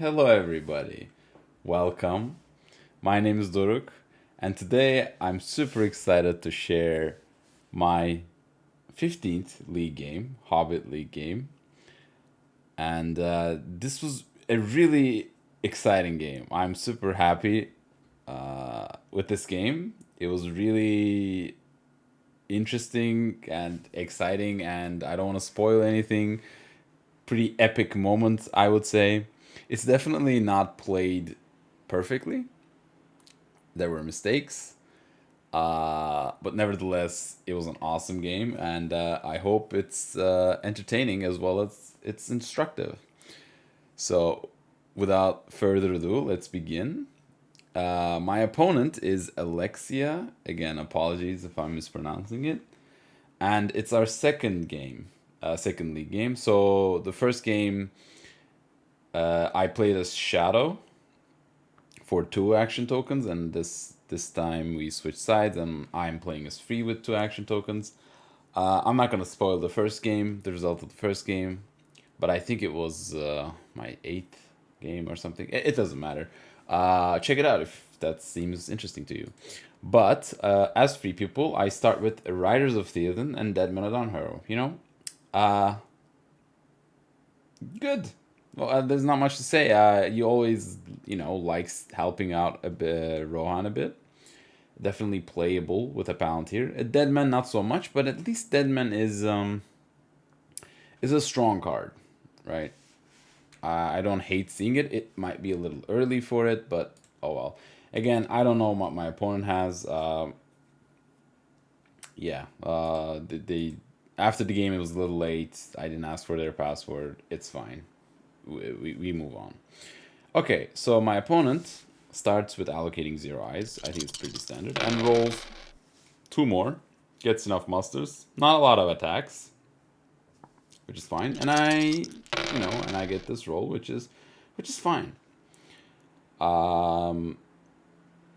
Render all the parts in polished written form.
Hello, everybody. Welcome. My name is Doruk, and today I'm super excited to share my 15th League game, Hobbit League game. And this was a really exciting game. I'm super happy with this game. It was really interesting and exciting, and I don't want to spoil anything. Pretty epic moment, I would say. It's definitely not played perfectly. There were mistakes, but nevertheless, it was an awesome game, and I hope it's entertaining as well as it's instructive. So, without further ado, let's begin. My opponent is Alexia. Again, apologies if I'm mispronouncing it. And it's our second game, second league game. So the first game, I played as Shadow for 2 action tokens, and this time we switched sides, and I'm playing as Free with 2 action tokens. I'm not gonna spoil the first game, the result of the first game, but I think it was my 8th game or something. It doesn't matter. Check it out if that seems interesting to you. But as Free people, I start with Riders of Theoden and Dead Men at Hero. Uh, Good. Well, there's not much to say. You always, likes helping out a bit, Rohan a bit. Definitely playable with a Palantir. A Deadman not so much, but at least Deadman is a strong card, right? I don't hate seeing it. It might be a little early for it, but oh well. Again, I don't know what my opponent has. Yeah, they after the game it was a little late. I didn't ask for their password. It's fine. We move on. Okay, so my opponent starts with allocating 0 eyes. I think it's pretty standard. And rolls 2 more. Gets enough musters. Not a lot of attacks, which is fine. And I get this roll, which is fine. Um,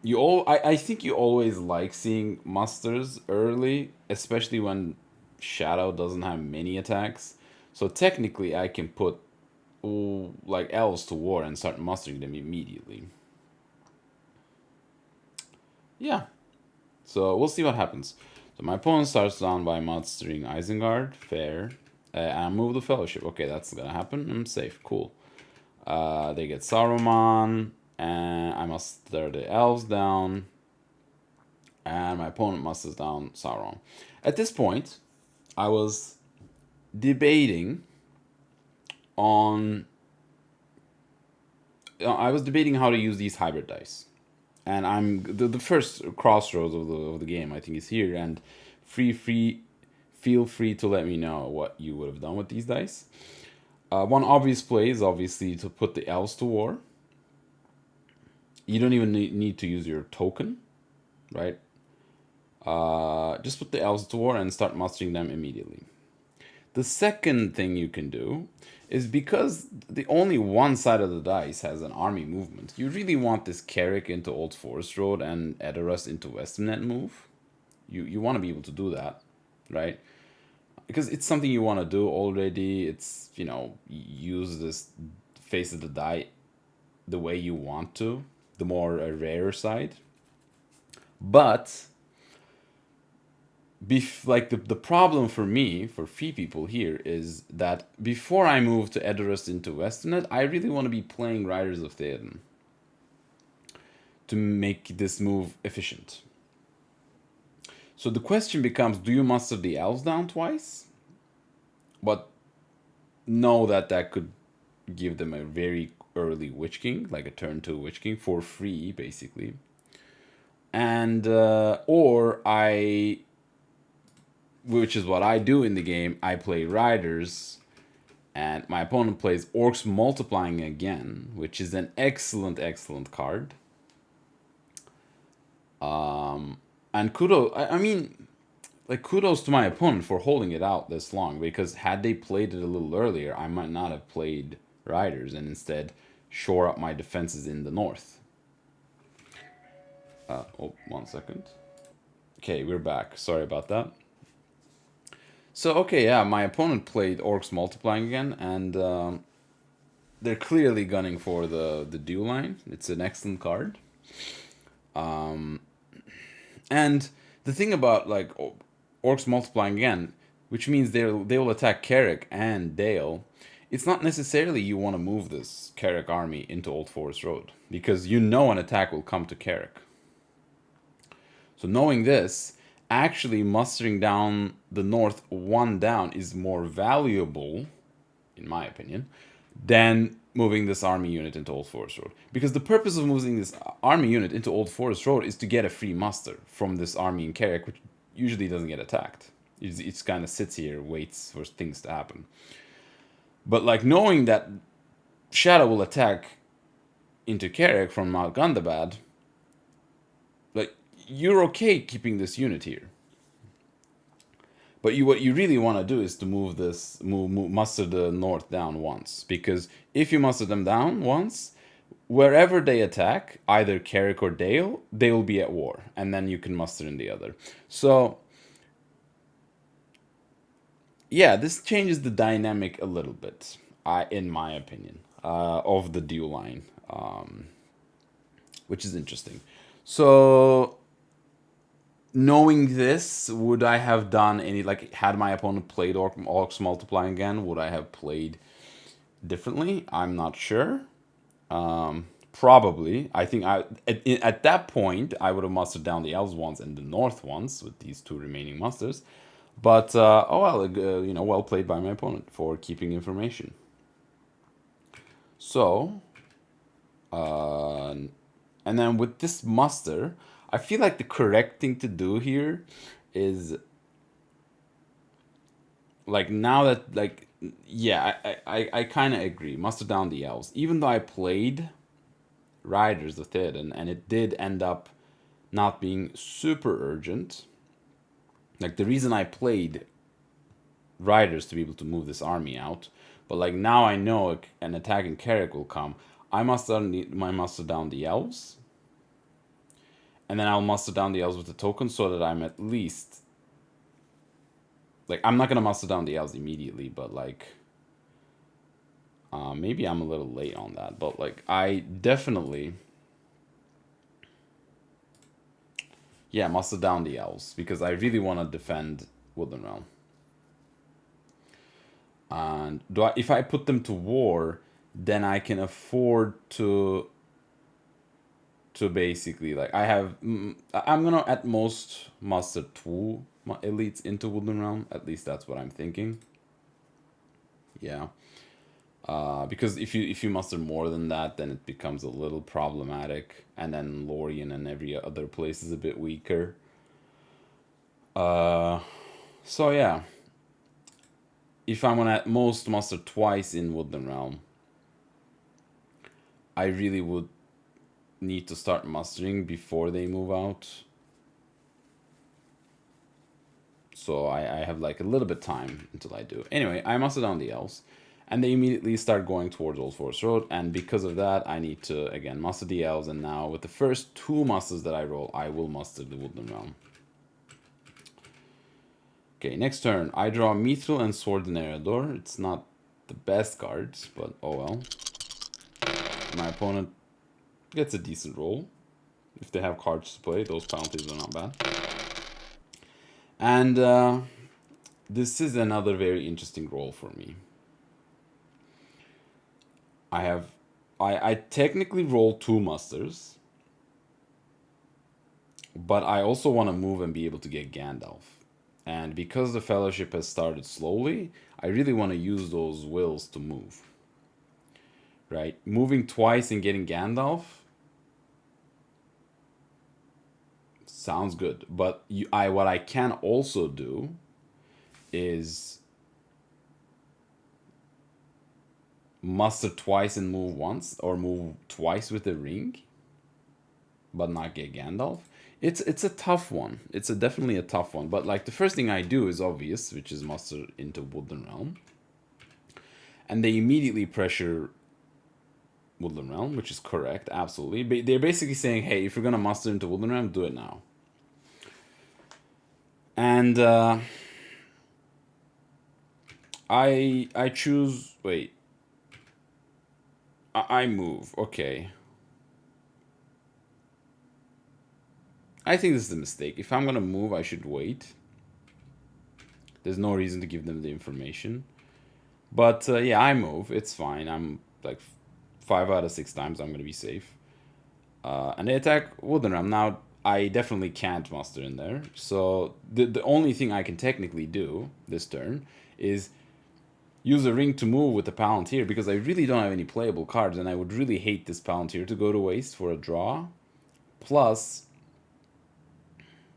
I think you always like seeing musters early, especially when Shadow doesn't have many attacks. So technically, I can put like elves to war and start mustering them immediately. Yeah, so we'll see what happens. So my opponent starts down by mustering Isengard, fair, and move the Fellowship. Okay, that's gonna happen. I'm safe, cool. They get Saruman, and I muster the elves down, and my opponent musters down Sauron. At this point, I was debating on. I was debating how to use these hybrid dice, and the first crossroads of the game. I think is here, and feel free to let me know what you would have done with these dice. One obvious play is obviously to put the elves to war. You don't even need to use your token, right? Just put the elves to war and start mustering them immediately. The second thing you can do is because the only one side of the dice has an army movement, you really want this Carrick into Old Forest Road and Edoras into Westernnet move. You want to be able to do that, right? Because it's something you want to do already. It's, use this face of the die the way you want to, the more rare side. But like the problem for me, for Free people here, is that before I move to Edoras into Westernnet, I really want to be playing Riders of Theoden to make this move efficient. So the question becomes, do you muster the elves down twice? But know that could give them a very early Witch King, like a turn 2 Witch King for free, basically. And, or which is what I do in the game, I play Riders, and my opponent plays Orcs Multiplying again, which is an excellent, excellent card. And kudos to my opponent for holding it out this long, because had they played it a little earlier, I might not have played Riders and instead shore up my defenses in the north. 1 second. Okay, we're back. Sorry about that. So, okay, yeah, my opponent played Orcs Multiplying again, and they're clearly gunning for the dual line. It's an excellent card. And the thing about like orcs multiplying again, which means they will attack Carrick and Dale. It's not necessarily you want to move this Carrick army into Old Forest Road because you know an attack will come to Carrick. So knowing this, actually mustering down the north one down is more valuable, in my opinion, than moving this army unit into Old Forest Road. Because the purpose of moving this army unit into Old Forest Road is to get a free muster from this army in Carrick, which usually doesn't get attacked. It kind of sits here, waits for things to happen. But like knowing that Shadow will attack into Carrick from Mount Gundabad, like you're okay keeping this unit here. But what you really want to do is to move muster the north down once, because if you muster them down once, wherever they attack, either Carrick or Dale, they will be at war, and then you can muster in the other. So yeah, this changes the dynamic a little bit, in my opinion, of the dual line, which is interesting. So knowing this, would I have done any, like, had my opponent played Orcs Multiplying again, would I have played differently? I'm not sure. Probably. I think at that point, I would have mustered down the Elves ones and the North ones with these two remaining musters. But, oh well, well played by my opponent for keeping information. So, and then with this muster, I feel like the correct thing to do here is, like, now that, like, yeah, I kind of agree. Muster down the Elves. Even though I played Riders of Theoden, and it did end up not being super urgent. Like, the reason I played Riders to be able to move this army out, but like now I know an attacking Carrick will come. I muster down the Elves, and then I'll muster down the Elves with the token so that I'm at least, like, I'm not gonna muster down the Elves immediately, but like maybe I'm a little late on that, but like I definitely, yeah, muster down the Elves because I really want to defend Woodland Realm. And if I put them to war, then I can afford to basically, like, I'm gonna at most muster 2 elites into Woodland Realm. At least that's what I'm thinking. Yeah. Because if you muster more than that, then it becomes a little problematic, and then Lorien and every other place is a bit weaker. So yeah, if I'm gonna at most muster twice in Woodland Realm, I really would need to start mustering before they move out. So I have like a little bit time until I do. Anyway, I muster down the Elves, and they immediately start going towards Old Forest Road, and because of that, I need to, again, muster the Elves, and now with the first 2 musters that I roll, I will muster the Woodland Realm. Okay, next turn, I draw Mithril and Sword and Eredor. It's not the best cards, but oh well. My opponent gets a decent roll. If they have cards to play, those penalties are not bad. And this is another very interesting roll for me. I technically roll 2 musters, but I also want to move and be able to get Gandalf. And because the Fellowship has started slowly, I really want to use those wills to move. Right? Moving twice and getting Gandalf sounds good. But what I can also do is muster twice and move once, or move twice with a ring, but not get Gandalf. It's a tough one. It's definitely a tough one. But like the first thing I do is obvious, which is muster into Woodland Realm, and they immediately pressure Woodland Realm, which is correct, absolutely. But they're basically saying, hey, if you're gonna muster into Woodland Realm, do it now. And I choose. Wait. I move. Okay. I think this is a mistake. If I'm gonna move, I should wait. There's no reason to give them the information. But yeah, I move. It's fine. I'm like 5 out of 6 times I'm gonna be safe. And they attack Wooden Realm. Now I definitely can't muster in there. So the only thing I can technically do this turn is use a ring to move with the Palantir because I really don't have any playable cards, and I would really hate this Palantir to go to waste for a draw. Plus,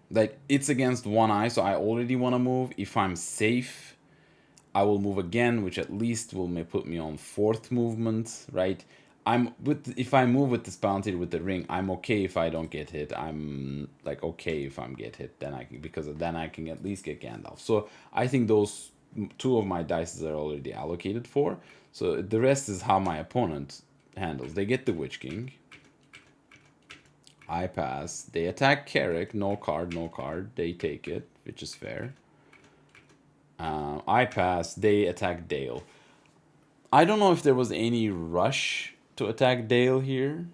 like it's against one eye, so I already want to move. If I'm safe, I will move again, which at least will put me on fourth movement, right? I'm with if I move with this Palantir with the ring, I'm okay if I don't get hit. I'm like okay if I'm get hit, then I can because then I can at least get Gandalf. So I think those two of my dice are already allocated for. So the rest is how my opponent handles. They get the Witch King. I pass. They attack Carrick. No card, no card. They take it, which is fair. I pass. They attack Dale. I don't know if there was any rush to attack Dale here.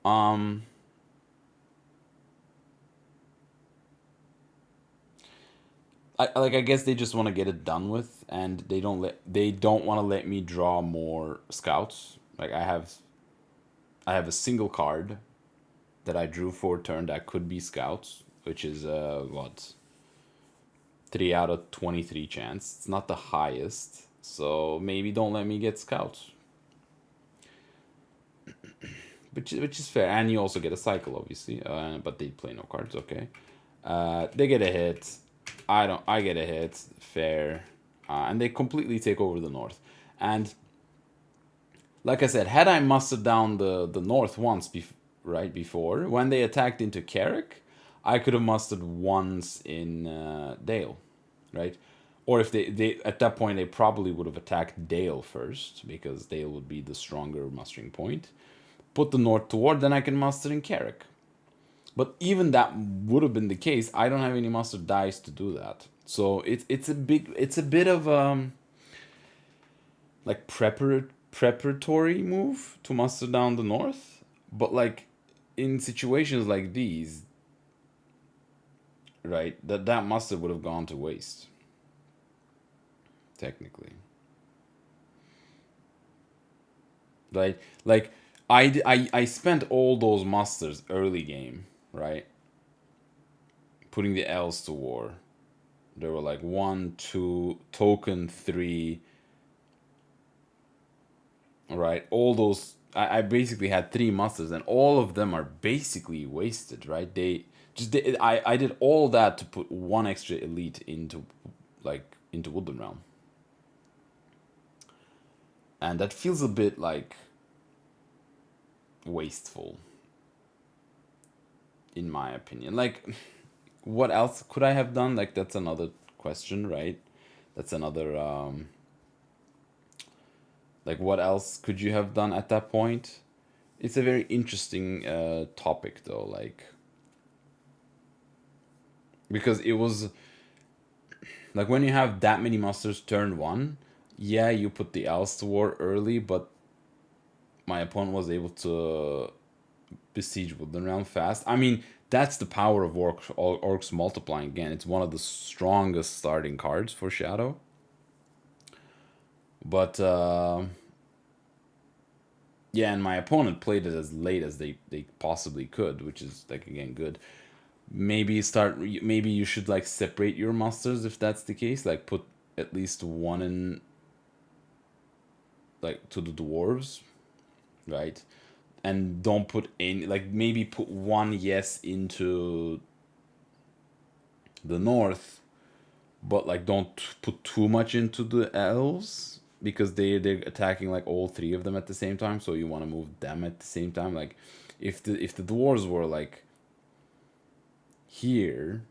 Um, I guess they just want to get it done with, and they don't want to let me draw more scouts. Like I have a single card that I drew for turn that could be scouts, which is what 3 out of 23 chance. It's not the highest, so maybe don't let me get scouts. Which is fair, and you also get a cycle, obviously. But they play no cards. Okay, they get a hit. I don't. I get a hit. Fair, and they completely take over the north. And like I said, had I mustered down the north once, right before when they attacked into Carrick, I could have mustered once in Dale, right? Or if they at that point they probably would have attacked Dale first because Dale would be the stronger mustering point. Put the north toward, then I can muster in Carrick. But even that would have been the case. I don't have any muster dice to do that. So it's a bit of like preparatory move to muster down the north. But like in situations like these, right, that muster would have gone to waste. Technically. Right? Like I spent all those musters early game, right? Putting the L's to war. There were like one, two, token three, right? All those I basically had 3 musters, and all of them are basically wasted, right? I did all that to put one extra elite into Woodland Realm, and that feels a bit like wasteful, in my opinion. Like, what else could I have done? Like, that's another question, right? That's another like, what else could you have done at that point? It's a very interesting topic, though. Like, because it was like when you have that many musters turn one, yeah, you put the Else to war early, but my opponent was able to besiege Woodland Realm fast. I mean, that's the power of Orcs multiplying again. It's one of the strongest starting cards for Shadow. But yeah, and my opponent played it as late as they possibly could, which is like again good. Maybe you should like separate your musters if that's the case. Like put at least one in like to the dwarves, right? And don't put any like maybe put one yes into the north, but like don't put too much into the elves because they're attacking like all 3 of them at the same time. So you want to move them at the same time. Like if the dwarves were like here,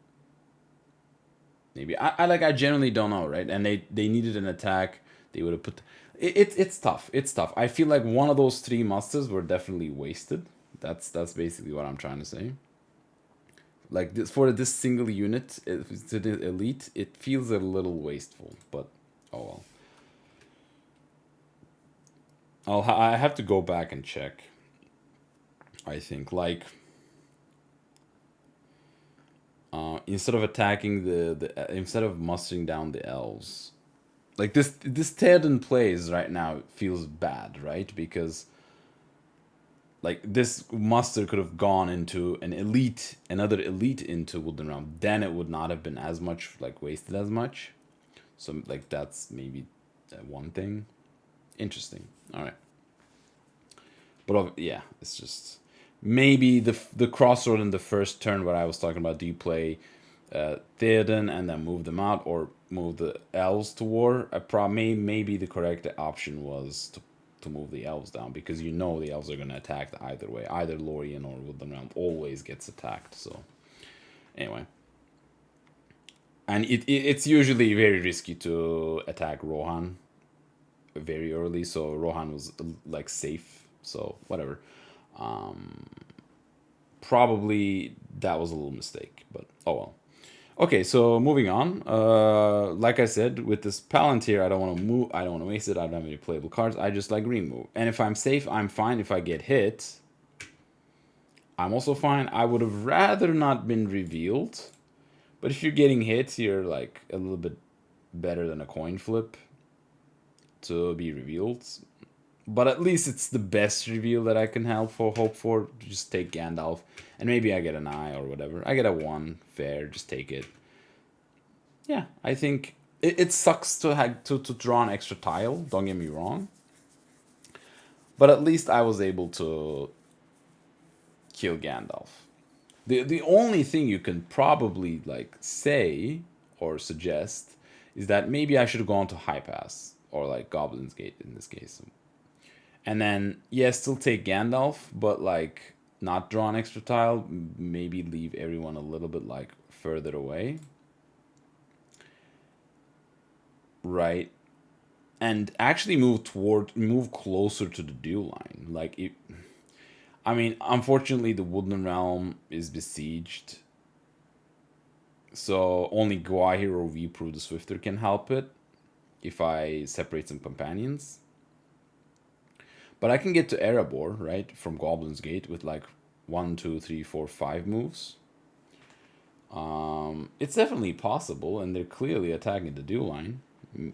maybe I generally don't know, right? And they needed an attack. They would have put it's tough. It's tough. I feel like one of those 3 musters were definitely wasted. That's basically what I'm trying to say. Like this for this single unit, if it's to the elite, it feels a little wasteful. But oh well. I have to go back and check. I think like instead of attacking instead of mustering down the elves, like this Theoden plays right now feels bad, right? Because like this muster could have gone into another elite into Woodland Realm. Then it would not have been as much like wasted as much. So like that's maybe one thing. Interesting. All right, but yeah, it's just maybe the crossroad in the first turn. What I was talking about. Do you play Theoden and then move them out, or move the elves to war? Maybe the correct option was to move the elves down, because you know the elves are going to attack either way. Either Lorien or Woodland Realm always gets attacked. So anyway, and it's usually very risky to attack Rohan very early. So Rohan was like safe. So whatever. Probably that was a little mistake, but oh well. Okay, so moving on. Like I said, with this Palantir, I don't want to move. I don't want to waste it. I don't have any playable cards. I just like green move. And if I'm safe, I'm fine. If I get hit, I'm also fine. I would have rather not been revealed. But if you're getting hit, you're like a little bit better than a coin flip to be revealed. But at least it's the best reveal that I can hope for. Just take Gandalf, and maybe I get an eye or whatever. I get a 1, fair. Just take it. Yeah, I think it sucks to have to draw an extra tile. Don't get me wrong, but at least I was able to kill Gandalf. The only thing you can probably like say or suggest is that maybe I should have gone to High Pass or like Goblin's Gate in this case. And then, yeah, still take Gandalf, but like not draw an extra tile. Maybe leave everyone a little bit like further away. Right. And actually move closer to the dew line. Like, I mean, unfortunately, the Woodland Realm is besieged. So only Gwahir or Vprove the Swifter can help it if I separate some companions. But I can get to Erebor, right, from Goblin's Gate with like 1, 2, 3, 4, 5 moves. It's definitely possible, and they're clearly attacking the dew line.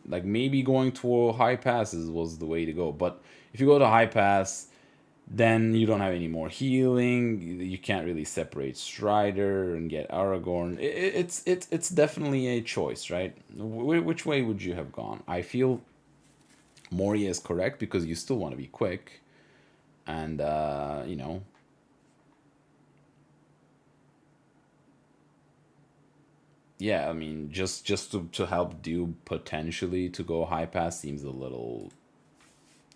Like maybe going to high passes was the way to go. But if you go to high pass, then you don't have any more healing. You can't really separate Strider and get Aragorn. It's definitely a choice, right? Which way would you have gone? I feel Moria is correct because you still want to be quick, and you know. Yeah, I mean, just to help Dew potentially to go high pass seems a little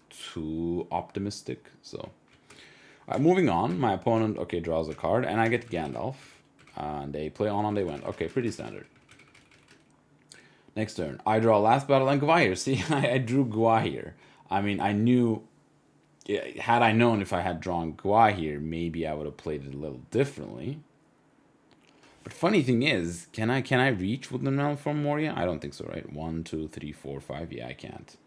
too optimistic. So, moving on. My opponent, okay, draws a card, and I get Gandalf. And they play on they went. Okay, pretty standard. Next turn, I draw Last Battle and Gwahir. See, I drew Gwahir. I mean, I knew. Had I known if I had drawn Gwahir, maybe I would have played it a little differently. But funny thing is, can I reach Woodland Realm from Moria? I don't think so, right? 1, 2, 3, 4, 5. Yeah, I can't.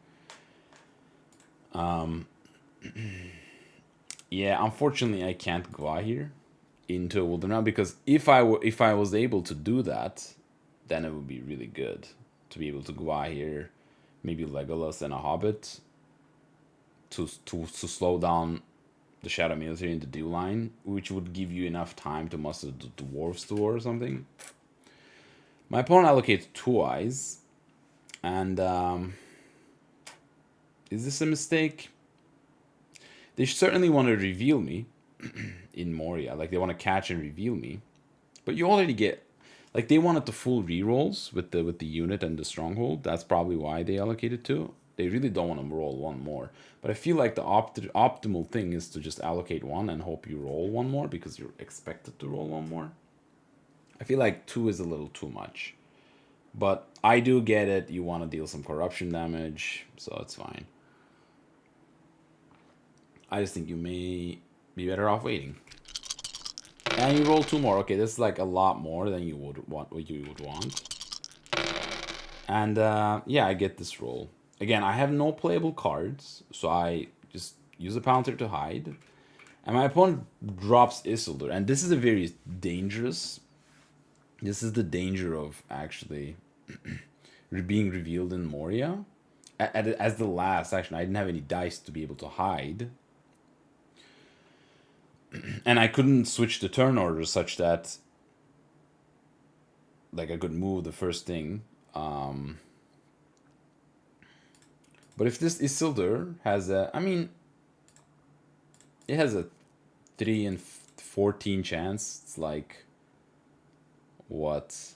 Yeah, unfortunately, I can't Gwahir into Woodland Realm, because if I was able to do that, then it would be really good to be able to Gwahir, maybe Legolas and a Hobbit to slow down the Shadow Military in the Dew line, which would give you enough time to muster the Dwarves to war or something. My opponent allocates 2 eyes, and is this a mistake? They certainly want to reveal me in Moria, like they want to catch and reveal me, but you already get, like they wanted the full rerolls with the unit and the stronghold. That's probably why they allocated 2. They really don't want to roll 1 more. But I feel like the optimal thing is to just allocate 1 and hope you roll 1 more, because you're expected to roll 1 more. I feel like 2 is a little too much. But I do get it. You want to deal some corruption damage, so it's fine. I just think you may be better off waiting. And you roll 2 more. Okay, this is like a lot more than you would want. What you would want. And yeah, I get this roll. Again, I have no playable cards, so I just use a Palantir to hide. And my opponent drops Isildur. And this is a very dangerous. This is the danger of actually being revealed in Moria. As the last action, I didn't have any dice to be able to hide. And I couldn't switch the turn order such that like I could move the first thing. But if this Isildur has a, I mean, it has a 3 in 14 chance. It's like, what?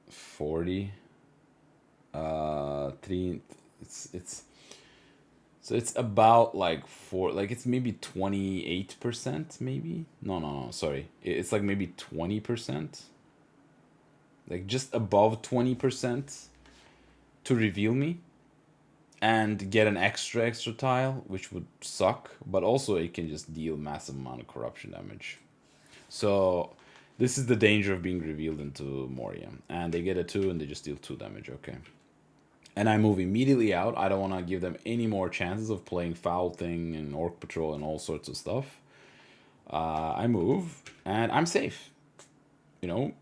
40? 3, it's, so it's about like it's maybe 28%, maybe? No, sorry. It's like maybe 20%. Like just above 20% to reveal me and get an extra tile, which would suck, but also it can just deal massive amount of corruption damage. So this is the danger of being revealed into Moria. And they get a 2 and they just deal 2 damage, okay. And I move immediately out. I don't want to give them any more chances of playing Foul Thing and Orc Patrol and all sorts of stuff. I move, and I'm safe. You know,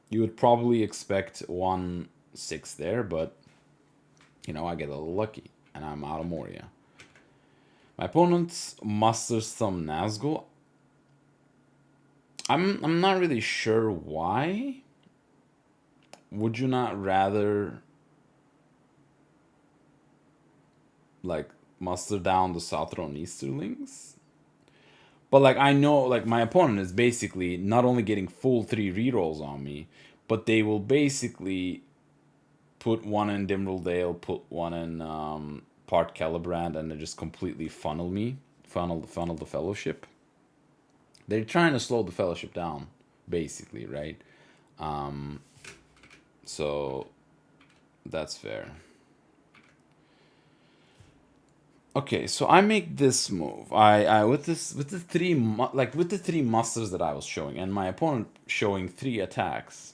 you would probably expect 1/6 there, but, you know, I get a little lucky, and I'm out of Moria. My opponent musters some Nazgul. I'm not really sure why. Would you not rather like muster down the Southron Easterlings? But like I know like my opponent is basically not only getting full 3 rerolls on me, but they will basically put one in Dimrildale, put one in Part Celebrand, and they just completely funnel the Fellowship. They're trying to slow the Fellowship down, basically, right? So that's fair. Okay, so I make this move. I with the 3 musters that I was showing, and my opponent showing 3 attacks.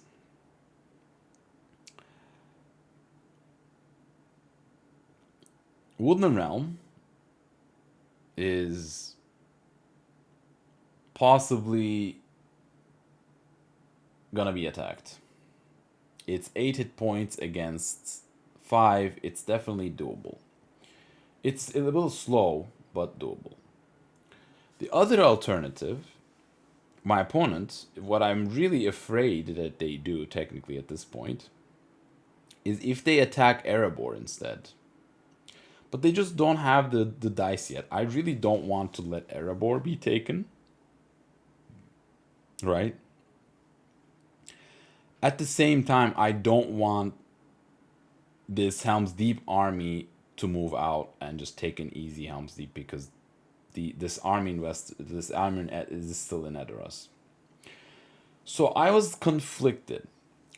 Woodland Realm is possibly gonna be attacked. It's 8 hit points against 5. It's definitely doable. It's a little slow, but doable. The other alternative, my opponent, what I'm really afraid that they do technically at this point, is if they attack Erebor instead. But they just don't have the dice yet. I really don't want to let Erebor be taken. Right? At the same time, I don't want this Helm's Deep army to move out and just take an easy Helm's Deep because this army is still in Edoras. So I was conflicted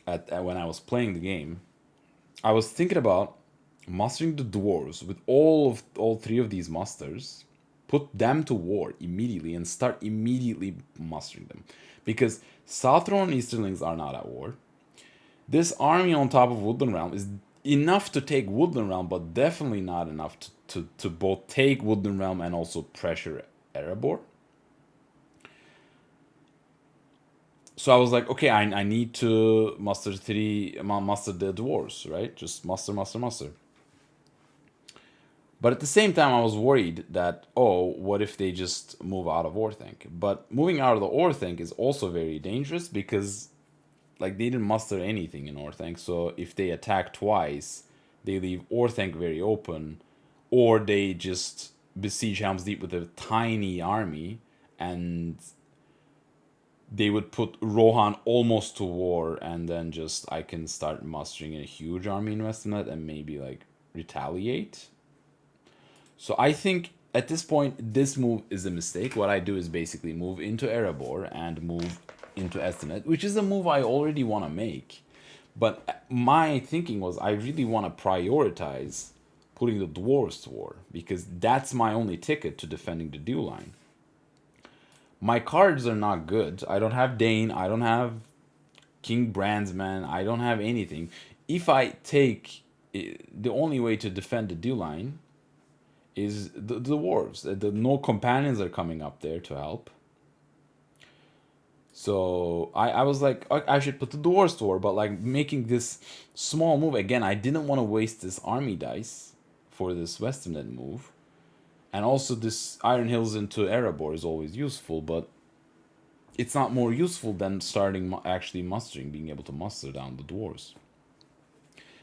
at when I was playing the game. I was thinking about mustering the dwarves with all 3 of these musters, put them to war immediately and start immediately mustering them, because Southron and Easterlings are not at war. This army on top of Woodland Realm is enough to take Woodland Realm, but definitely not enough to both take Woodland Realm and also pressure Erebor. So I was like, okay, I need to muster the dwarves, right? Just muster. But at the same time, I was worried that, oh, what if they just move out of Orthanc? But moving out of the Orthanc is also very dangerous because, like, they didn't muster anything in Orthanc. So if they attack twice, they leave Orthanc very open, or they just besiege Helm's Deep with a tiny army, and they would put Rohan almost to war, and then just I can start mustering a huge army in Westernnet and maybe like retaliate. So I think at this point, this move is a mistake. What I do is basically move into Erebor and move into Estenet, which is a move I already want to make. But my thinking was I really want to prioritize putting the dwarves to war, because that's my only ticket to defending the dew line. My cards are not good. I don't have Dane. I don't have King Brandsman. I don't have anything. If I take the only way to defend the D line is the dwarves. No companions are coming up there to help. So I was like, I should put the dwarves to war, but like making this small move again, I didn't want to waste this army dice for this Western End move. And also this Iron Hills into Erebor is always useful, but it's not more useful than starting actually mustering, being able to muster down the dwarves.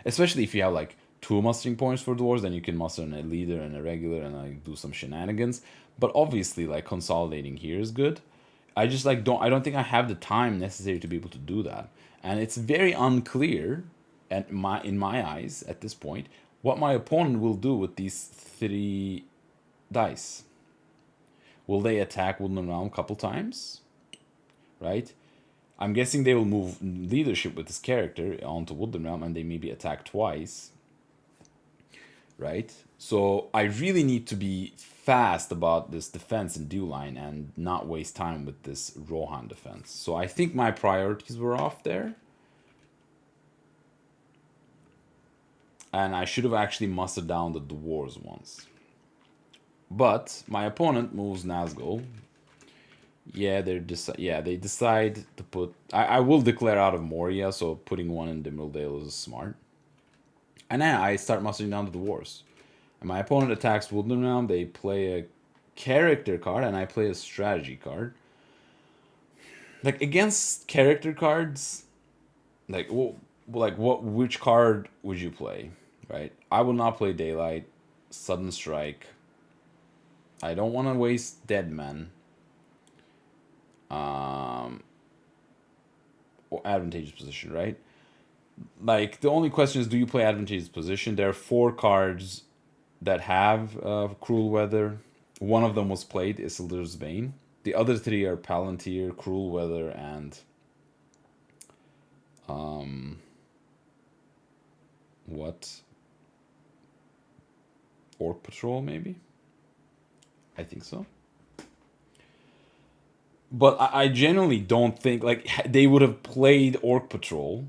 Especially if you have like two mustering points for dwarves, then you can muster a leader and a regular and like do some shenanigans. But obviously, like consolidating here is good. I don't think I have the time necessary to be able to do that, and it's very unclear, in my eyes at this point, what my opponent will do with these three dice. Will they attack Woodland Realm a couple times? Right? I'm guessing they will move leadership with this character onto Woodland Realm and they maybe attack twice. Right? So I really need to be fast about this defense and dew line and not waste time with this Rohan defense. So I think my priorities were off there. And I should have actually mustered down the dwarves once. But my opponent moves Nazgul. Yeah, they decide to put... I will declare out of Moria, so putting one in Dimmeldale is smart. And then I start mustering down the dwarves. And my opponent attacks Woodland Realm. They play a character card, and I play a strategy card. Like, against character cards, which card would you play, right? I will not play Daylight, Sudden Strike. I don't want to waste Dead Men. Or advantageous position, right? Like, the only question is, do you play advantageous position? There are 4 cards that have Cruel Weather. One of them was played, Isildur's Bane. The other 3 are Palantir, Cruel Weather, and what? Orc Patrol, maybe? I think so. But I genuinely don't think, like, they would have played Orc Patrol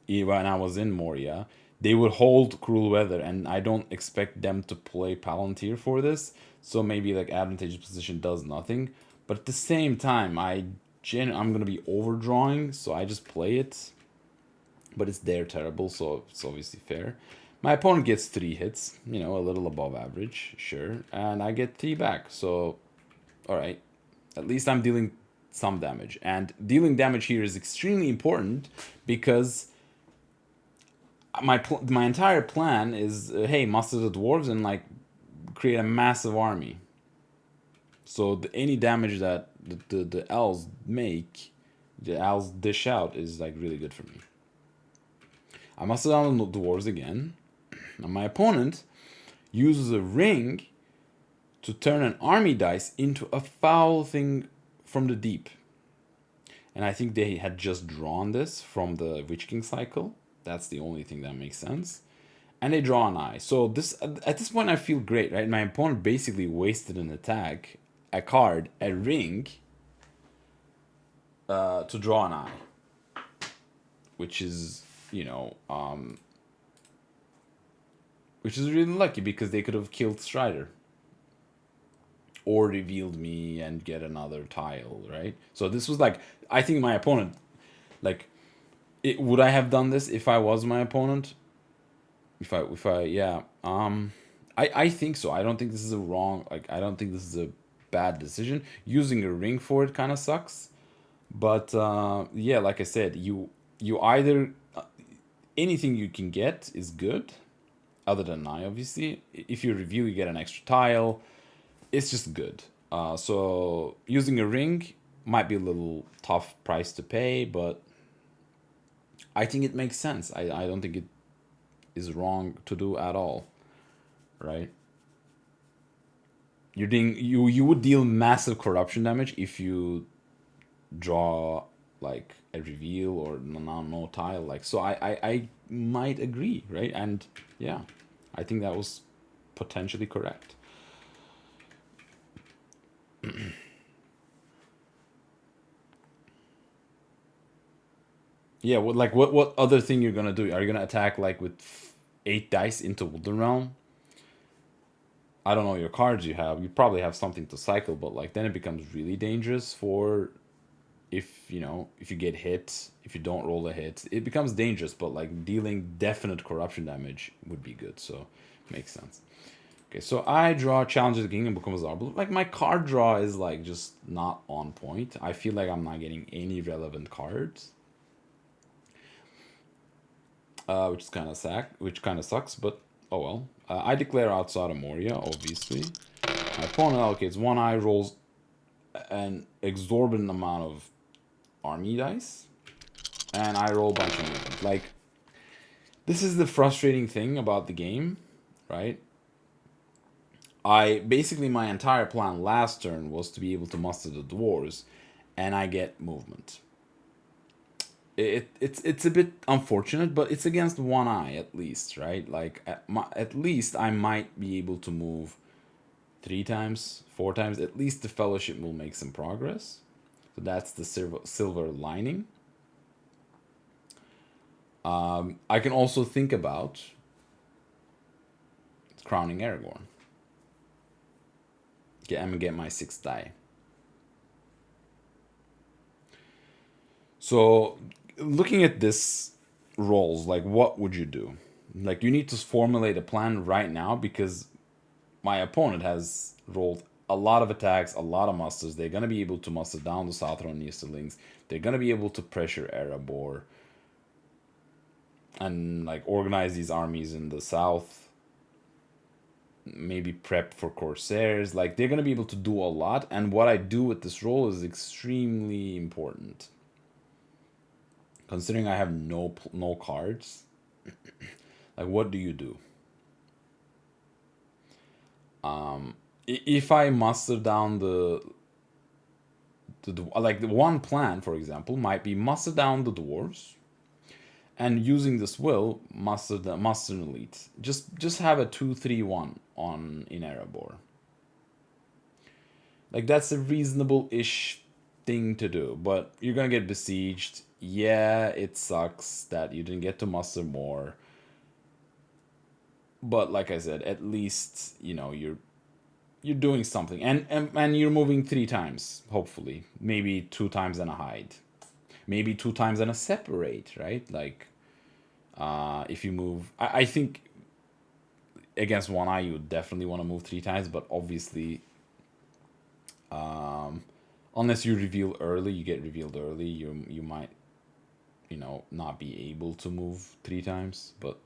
when I was in Moria. They would hold Cruel Weather, and I don't expect them to play Palantir for this. So maybe, like, advantageous position does nothing. But at the same time, I'm going to be overdrawing, so I just play it. But it's their terrible, so it's obviously fair. My opponent gets 3 hits, a little above average, sure. And I get 3 back, so alright. At least I'm dealing some damage. And dealing damage here is extremely important because my entire plan is, hey, muster the dwarves and, like, create a massive army. So any damage that the elves make, the elves dish out, is, like, really good for me. I muster down the dwarves again. And my opponent uses a ring to turn an army dice into a foul thing from the deep. And I think they had just drawn this from the Witch King cycle. That's the only thing that makes sense. And they draw an eye. So at this point I feel great, right? My opponent basically wasted an attack, a card, a ring, to draw an eye. Which is, which is really lucky because they could have killed Strider. Or revealed me and get another tile, right? So this was like, I think my opponent, like, would I have done this if I was my opponent? I think so. I don't think this is I don't think this is a bad decision. Using a ring for it kind of sucks. But, yeah, like I said, you either, anything you can get is good, other than an eye, obviously. If you reveal, you get an extra tile. It's just good. So using a ring might be a little tough price to pay, but I think it makes sense. I don't think it is wrong to do at all, right? You would deal massive corruption damage if you draw, like, a reveal or no tile, like, so I might agree, right? And yeah, I think that was potentially correct. Yeah, what other thing you're gonna do? Are you gonna attack like with 8 dice into Wooden Realm? I don't know your cards you have. You probably have something to cycle, but like then it becomes really dangerous for if if you get hit, if you don't roll a hit, it becomes dangerous. But like dealing definite corruption damage would be good. So makes sense. Okay, so I draw challenges the king and become a czar. But like my card draw is like just not on point. I feel like I'm not getting any relevant cards, which kind of sucks. But oh well. I declare outside of Moria, obviously. My opponent allocates one eye, rolls an exorbitant amount of army dice, and I roll a bunch of movement. Like, this is the frustrating thing about the game, right? I basically my entire plan last turn was to be able to muster the dwarves, and I get movement. It's a bit unfortunate, but it's against one eye at least, right? Like at least I might be able to move 3 times, 4 times. At least the fellowship will make some progress. So that's the silver lining. I can also think about crowning Aragorn. I'm gonna get my 6th die. So, looking at this rolls, like what would you do? Like you need to formulate a plan right now because my opponent has rolled a lot of attacks, a lot of musters. They're gonna be able to muster down the Southron Easterlings. They're gonna be able to pressure Erebor and like organize these armies in the south. Maybe prep for Corsairs. Like they're gonna be able to do a lot, and what I do with this role is extremely important. Considering I have no cards, like what do you do? If I muster down like the one plan, for example, might be muster down the dwarves, and using this will muster an elite. Just have a 2-3-1 on in Erebor. Like that's a reasonable ish thing to do, but you're gonna get besieged. Yeah, it sucks that you didn't get to muster more. But like I said, at least you're doing something, and you're moving 3 times. Hopefully, maybe 2 times and a hide, maybe 2 times and a separate. Right, like if you move, I think against one eye you would definitely want to move 3 times, but obviously, unless you reveal early, you get revealed early. You might not be able to move 3 times, but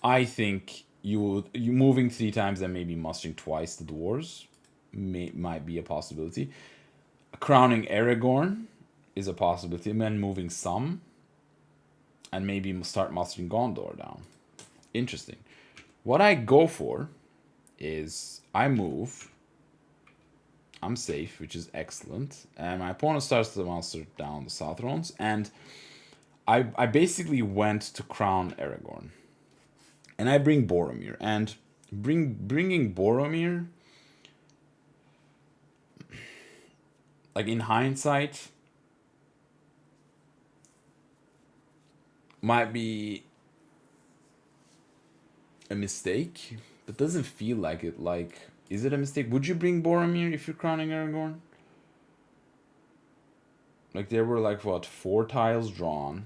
I think you moving 3 times and maybe mustering twice the dwarves might be a possibility. Crowning Aragorn is a possibility, and then moving some, and maybe start mustering Gondor down. Interesting. What I go for is I move. I'm safe, which is excellent, and my opponent starts to muster down the Southrons, and I basically went to crown Aragorn. And I bring Boromir, and bringing Boromir, like in hindsight, might be a mistake, but doesn't feel like it. Like, is it a mistake? Would you bring Boromir if you're crowning Aragorn? Like there were like what 4 tiles drawn.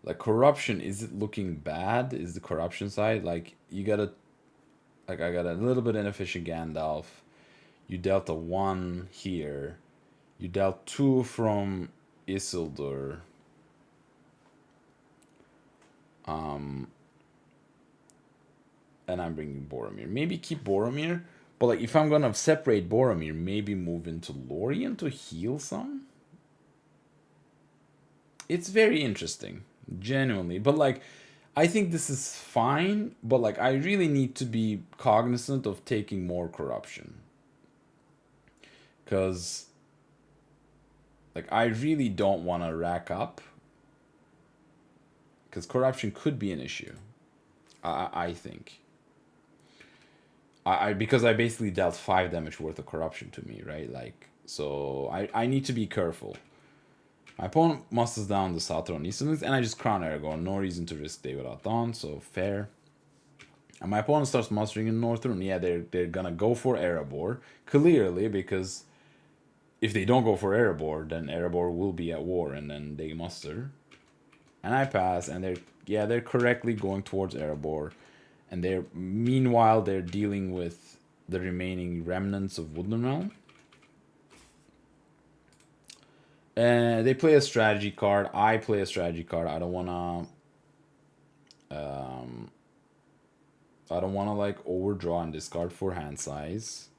Like corruption, is it looking bad? Is the corruption side like you gotta like I got a little bit inefficient Gandalf. You dealt a 1 here. You dealt 2 from Isildur. And I'm bringing Boromir. Maybe keep Boromir, but like if I'm gonna separate Boromir, maybe move into Lorien to heal some. It's very interesting, genuinely. But like, I think this is fine. But like, I really need to be cognizant of taking more corruption, because like I really don't want to rack up, because corruption could be an issue. I think. Because I basically dealt 5 damage worth of corruption to me, right? Like So I need to be careful. My opponent musters down the Southern Eastern Links, and I just crown Aragorn. No reason to risk Day Without Dawn, so fair. And my opponent starts mustering in Northern. Yeah, they're gonna go for Erebor, clearly, because if they don't go for Erebor, then Erebor will be at war, and then they muster. And I pass, and they're correctly going towards Erebor, and meanwhile they're dealing with the remaining remnants of Woodland Realm. They play a strategy card. I play a strategy card. I don't wanna like overdraw and discard for hand size.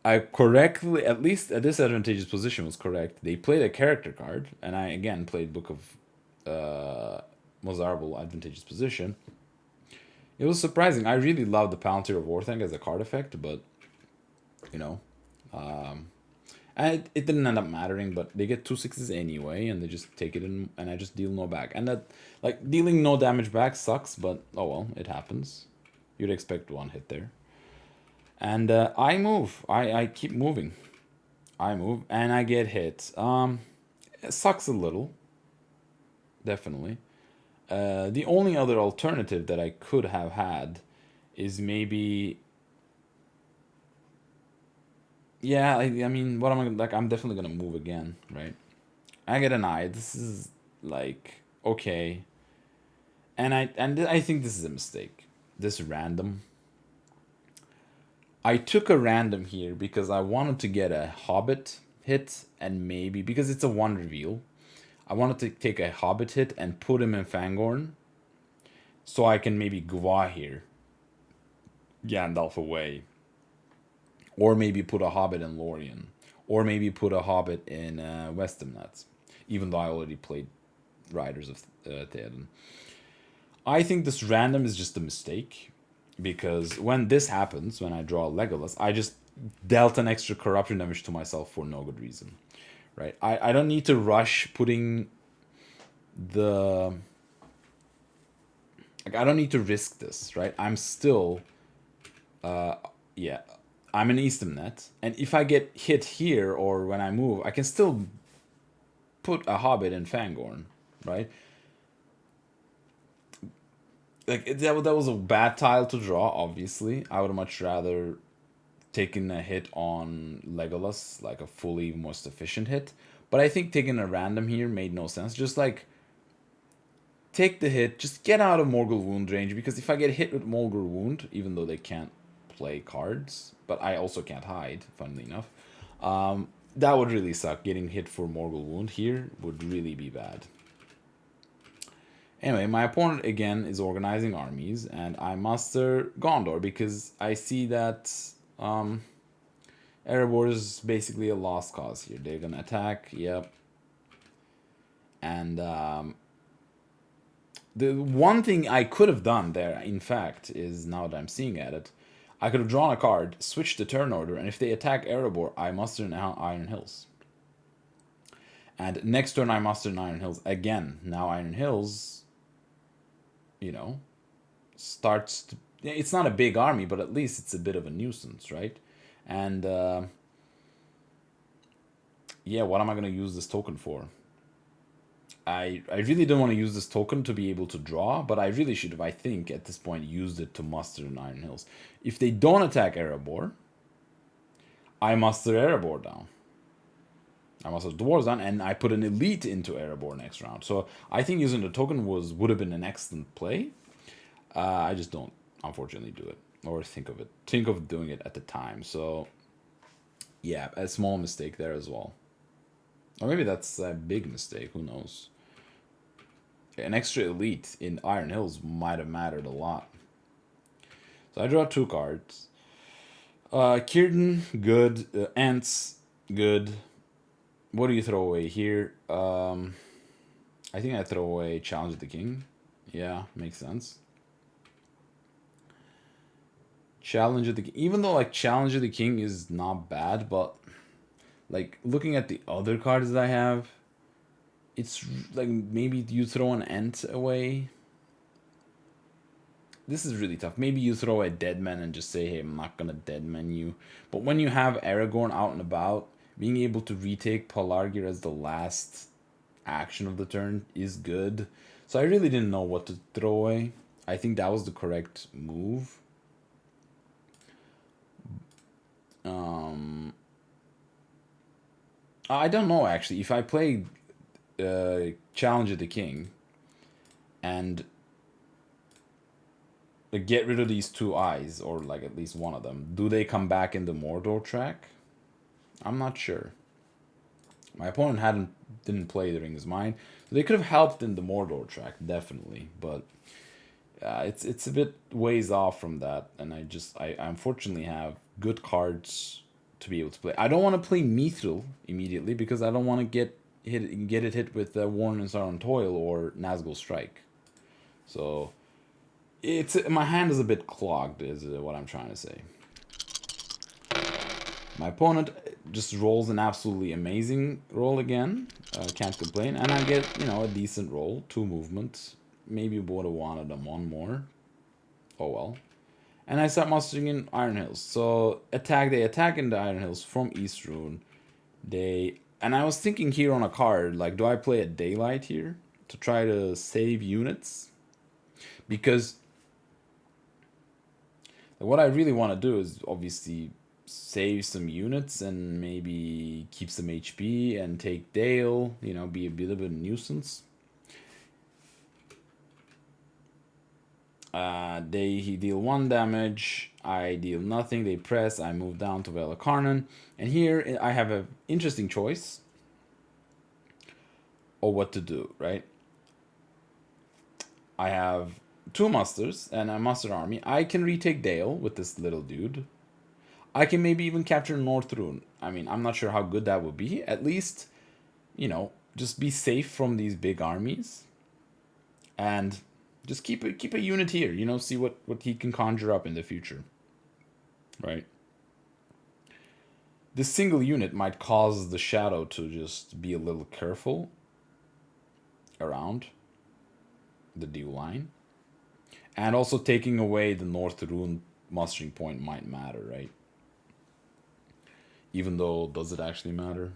I correctly, at least at this advantageous position, was correct. They played a character card, and I again played Book of Mozarble advantageous position. It was surprising. I really loved the Palantir of Orthanc as a card effect, but you know, and it didn't end up mattering. But they get 2/6s anyway, and they just take it in, and I just deal no back. And that, like, dealing no damage back sucks, but oh well, it happens. You'd expect one hit there. And I move. I keep moving. I move, and I get hit. It sucks a little. Definitely. The only other alternative that I could have had is maybe. Yeah, I mean, what am I like? I'm definitely gonna move again, right? I get an eye. This is like okay, and I think this is a mistake. This random. I took a random here because I wanted to get a Hobbit hit, and maybe because it's a one reveal, I wanted to take a Hobbit hit and put him in Fangorn, so I can maybe Gwa here, Gandalf away, or maybe put a Hobbit in Lorien, or maybe put a Hobbit in Westernuts, even though I already played Riders of Theoden. I think this random is just a mistake, because when this happens, when I draw Legolas, I just dealt an extra corruption damage to myself for no good reason, right? I don't need to rush putting the... Like, I don't need to risk this, right? I'm still... yeah, I'm an Eastern net, and if I get hit here or when I move, I can still put a Hobbit in Fangorn, right? Like, that was a bad tile to draw, obviously. I would have much rather taken a hit on Legolas, like a fully most efficient hit. But I think taking a random here made no sense. Just like, take the hit, just get out of Morgul Wound range, because if I get hit with Morgul Wound, even though they can't play cards, but I also can't hide, funnily enough, that would really suck. Getting hit for Morgul Wound here would really be bad. Anyway, my opponent again is organizing armies, and I muster Gondor because I see that Erebor is basically a lost cause here. They're gonna attack, yep. And the one thing I could have done there, in fact, is, now that I'm seeing at it, I could have drawn a card, switched the turn order, and if they attack Erebor, I muster in Iron Hills. And next turn I muster in Iron Hills again. Now Iron Hills, you know, starts to... It's not a big army, but at least it's a bit of a nuisance, right? And yeah, what am I going to use this token for? I really don't want to use this token to be able to draw, but I really should have, I think, at this point, used it to muster in Iron Hills. If they don't attack Erebor, I muster Erebor down. I muster Dwarves down, and I put an elite into Erebor next round. So I think using the token would have been an excellent play. I just don't, unfortunately, do it or think of doing it at the time. So yeah, a small mistake there as well, or maybe that's a big mistake. Who knows? An extra elite in Iron Hills might have mattered a lot. So I draw 2 cards. Círdan, good. Ents, good. What do you throw away here? I think I throw away Challenge of the King. Yeah, makes sense. Challenge of the King. Even though, like, Challenge of the King is not bad, but, like, looking at the other cards that I have, it's like maybe you throw an Ent away. This is really tough. Maybe you throw a Deadman and just say, hey, I'm not going to Deadman you. But when you have Aragorn out and about, Being able to retake Pelargir as the last action of the turn is good. So I really didn't know what to throw away. I think that was the correct move. I don't know actually. If I play Challenge of the King and get rid of these two eyes, or like at least one of them, do they come back in the Mordor track? I'm not sure. My opponent didn't play the Ring's Mind, so they could have helped in the Mordor track definitely, but it's a bit ways off from that, and I unfortunately have good cards to be able to play. I don't want to play Mithril immediately because I don't want to get it hit with Worn and Sauron Toil or Nazgul Strike. So it's my hand is a bit clogged, is what I'm trying to say. My opponent just rolls an absolutely amazing roll again. Can't complain, and I get a decent roll, 2 movements. Maybe would have wanted them one more. Oh well. And I start mustering in Iron Hills. So they attack in the Iron Hills from East Rune. And I was thinking here on a card, like, do I play a Daylight here to try to save units? Because what I really want to do is obviously save some units and maybe keep some HP and take Dale, be a bit of a nuisance. He deal 1 damage, I deal nothing, they press, I move down to Velakarnan, and here I have an interesting choice of what to do, right? I have 2 musters and a muster army. I can retake Dale with this little dude. I can maybe even capture North Rune. I mean, I'm not sure how good that would be. At least, just be safe from these big armies. And just keep a unit here, see what he can conjure up in the future. Right? This single unit might cause the Shadow to just be a little careful around the deal line. And also taking away the North Rune mustering point might matter, right? Even though, does it actually matter?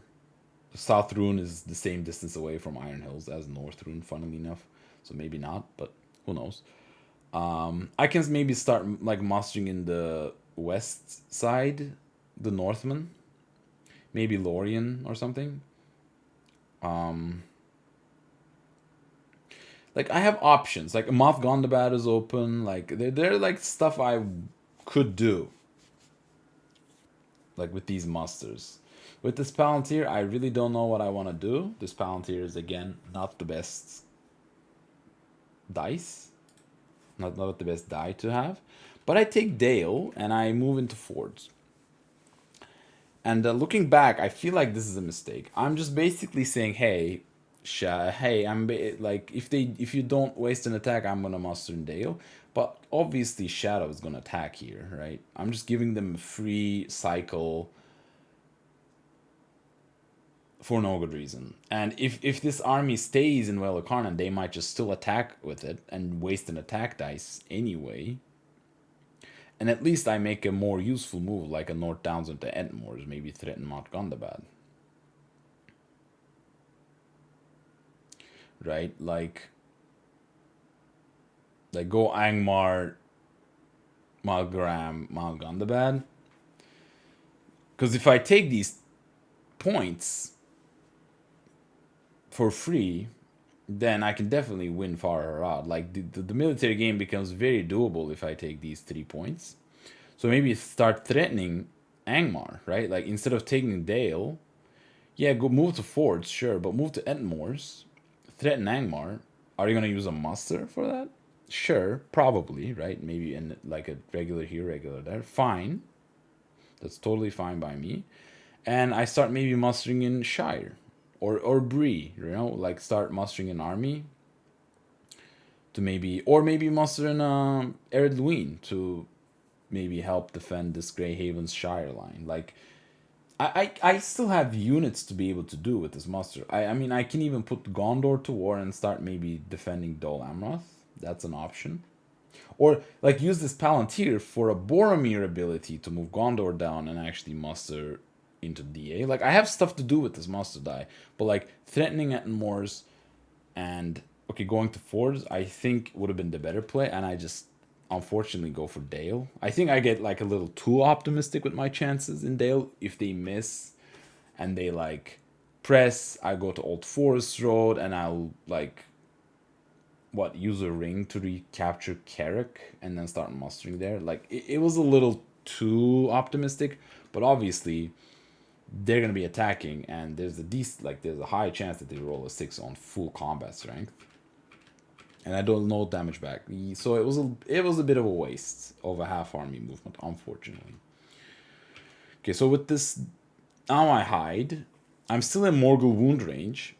The South Rune is the same distance away from Iron Hills as North Rune, funnily enough. So maybe not, but who knows. I can maybe start like mustering in the west side, the Northman. Maybe Lorien or something. Like, I have options. Like, Moth Gondabad is open. Like, they're like stuff I could do. Like, with these musters. With this Palantir, I really don't know what I want to do. This Palantir is, again, not the best dice. Not the best die to have. But I take Dale, and I move into Fords. And looking back, I feel like this is a mistake. I'm just basically saying, hey, like, if you don't waste an attack, I'm gonna muster in Dale. But obviously Shadow is gonna attack here, right? I'm just giving them a free cycle for no good reason. And if this army stays in Velakarnan, they might just still attack with it and waste an attack dice anyway. And at least I make a more useful move, like a North Downs into Entmoors, maybe threaten Mount Gondabad. Right? Like go Angmar, Malgram, Mount Gondabad. Because if I take these points for free, then I can definitely win Far Harad. Like, the military game becomes very doable if I take these 3 points. So maybe start threatening Angmar, right? Like, instead of taking Dale, yeah, go move to Fords, sure, but move to Entmoors, threaten Angmar. Are you going to use a muster for that? Sure, probably, right? Maybe in like a regular here, regular there. Fine. That's totally fine by me. And I start maybe mustering in Shire or Bree, like start mustering an army to maybe muster in Ered Luin to maybe help defend this Grey Haven's Shire line. Like, I still have units to be able to do with this muster. I mean, I can even put Gondor to war and start maybe defending Dol Amroth. That's an option. Or, like, use this Palantir for a Boromir ability to move Gondor down and actually muster into DA. Like, I have stuff to do with this monster die, but like threatening at Moors and okay, going to fours, I think would have been the better play, and I just unfortunately go for Dale. I think I get like a little too optimistic with my chances in Dale. If they miss and they like press, I go to Old Forest Road and I'll like use a ring to recapture Carrick and then start mustering there. Like it was a little too optimistic, but obviously they're gonna be attacking, and there's a high chance that they roll a 6 on full combat strength, and I don't know damage back. So it was a bit of a waste of a half army movement, unfortunately. Okay, so with this, now I hide. I'm still in Morgul wound range,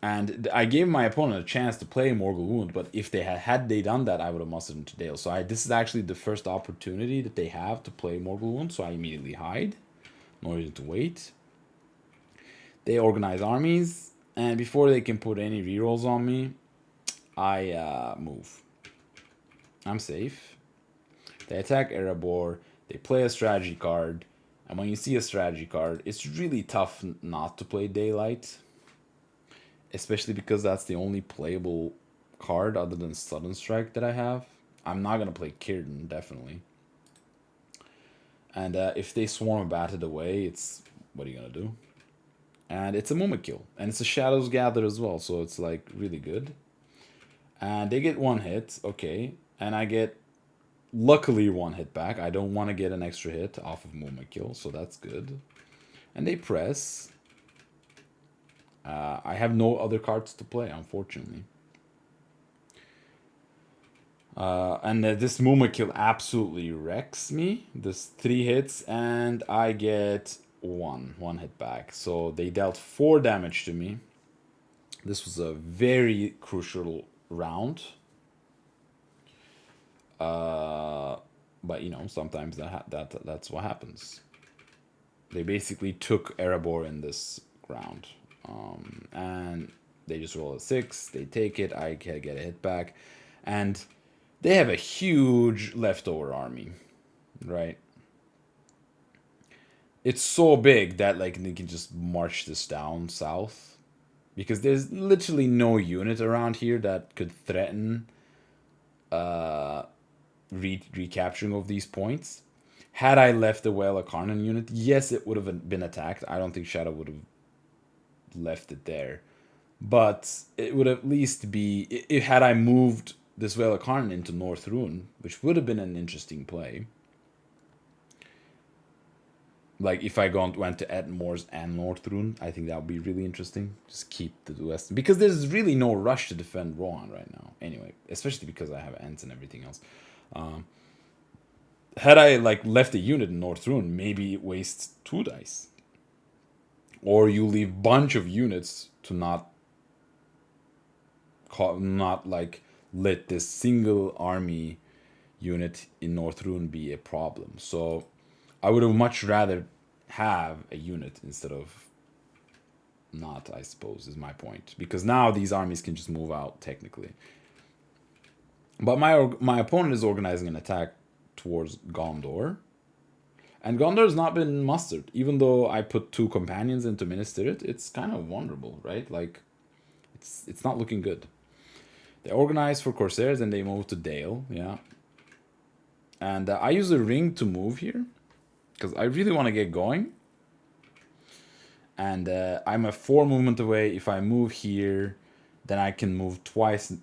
and I gave my opponent a chance to play Morgul wound. But if they had they done that, I would have mustered into Dale. So this is actually the first opportunity that they have to play Morgul wound. So I immediately hide, no reason to wait. They organize armies, and before they can put any rerolls on me, I move. I'm safe. They attack Erebor. They play a strategy card. And when you see a strategy card, it's really tough not to play Daylight. Especially because that's the only playable card other than Sudden Strike that I have. I'm not going to play Círdan, definitely. And if they swarm Batted away, it's... what are you going to do? And it's a moment kill. And it's a Shadows Gather as well, so it's like really good. And they get one hit, okay. And I get, luckily, one hit back. I don't want to get an extra hit off of moment kill, so that's good. And they press. I have no other cards to play, unfortunately. And this Muma kill absolutely wrecks me. This 3 hits, and I get one hit back. So they dealt 4 damage to me. This was a very crucial round. But you know, sometimes that's what happens. They basically took Erebor in this round, and they just roll a 6. They take it. I get a hit back, and they have a huge leftover army, right? It's so big that like they can just march this down south, because there's literally no unit around here that could threaten recapturing of these points. Had I left the Whale of Karnan unit, yes, it would have been attacked. I don't think Shadow would have left it there. But it would at least be... had I moved this Whale of Karnan into North Rune, which would have been an interesting play. Like, if I went to Edmoors and North Rune, I think that would be really interesting. Just keep the West... because there's really no rush to defend Rohan right now. Anyway, especially because I have Ents and everything else. Had I like left a unit in North Rune, maybe it wastes 2 dice. Or you leave bunch of units to not like let this single army unit in North Rune be a problem. So I would have much rather have a unit instead of not, I suppose, is my point. Because now these armies can just move out technically. But my opponent is organizing an attack towards Gondor. And Gondor has not been mustered. Even though I put 2 companions into Minas Tirith, it's kind of vulnerable, right? Like, it's not looking good. They organize for Corsairs and they move to Dale, yeah. And I use a ring to move here, because I really want to get going. And I'm a 4 movement away. If I move here, then I can move twice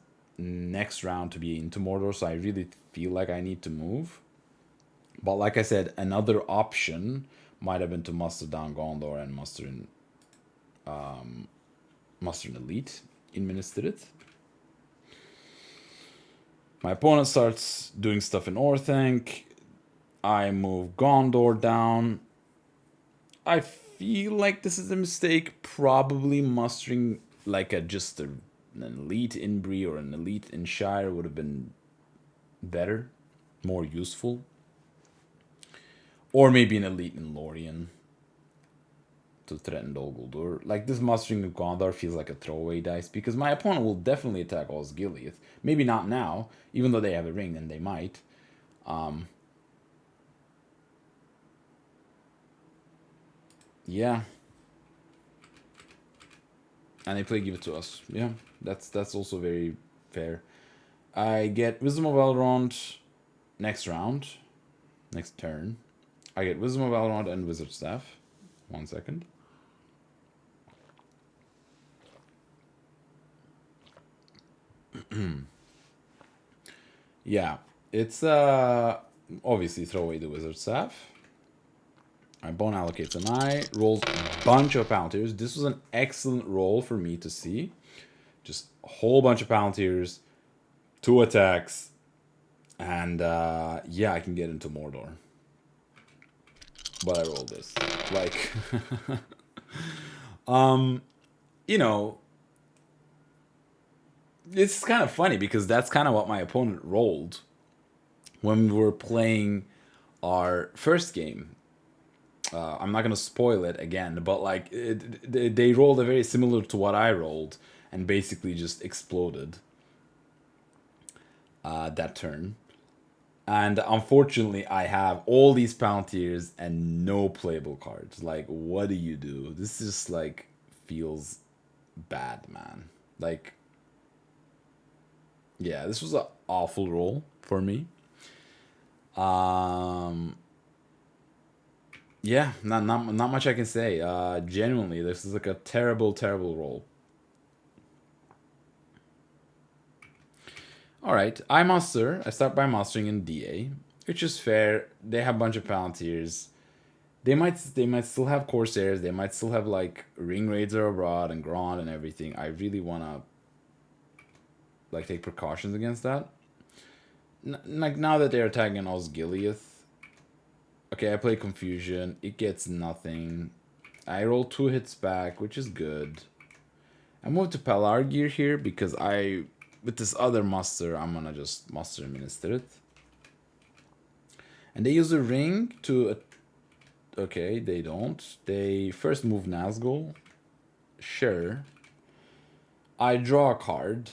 next round to be into Mordor, so I really feel like I need to move. But like I said, another option might have been to muster down Gondor and muster an elite in Minas Tirith. My opponent starts doing stuff in Orthanc. I move Gondor down. I feel like this is a mistake. Probably mustering like an elite in Bree or an elite in Shire would have been better, more useful. Or maybe an elite in Lorien to threaten Dol Guldur. Like, this mustering of Gondor feels like a throwaway dice, because my opponent will definitely attack Osgiliath. Maybe not now, even though they have a ring, then they might. Yeah. And they play Give It To Us. Yeah, that's also very fair. I get Wisdom of Elrond next round, next turn. I get Wisdom of Elrond and Wizard Staff. 1 second. Yeah, it's obviously throw away the Wizard Staff. My bone allocates an eye, rolls a bunch of Palantirs. This was an excellent roll for me to see. Just a whole bunch of Palantirs, 2 attacks, and yeah, I can get into Mordor. But I rolled this. Like, you know, it's kind of funny because that's kind of what my opponent rolled when we were playing our first game. I'm not gonna spoil it again, but like they rolled a very similar to what I rolled, and basically just exploded that turn. And unfortunately, I have all these Palantirs and no playable cards. Like, what do you do? This just like feels bad, man. Like, yeah, this was an awful roll for me. Yeah, not much I can say. Genuinely, this is like a terrible, terrible roll. All right, I muster. I start by mustering in DA, which is fair. They have a bunch of Palantirs. They might still have Corsairs. They might still have like Ring Raider Abroad and Grond and everything. I really wanna like take precautions against that. Like now that they're attacking Osgiliath. Okay, I play Confusion. It gets nothing. I roll 2 hits back, which is good. I move to Pelargir here because with this other muster, I'm gonna just muster and minister it. And they use a ring to... Okay, they don't. They first move Nazgul. Sure. I draw a card.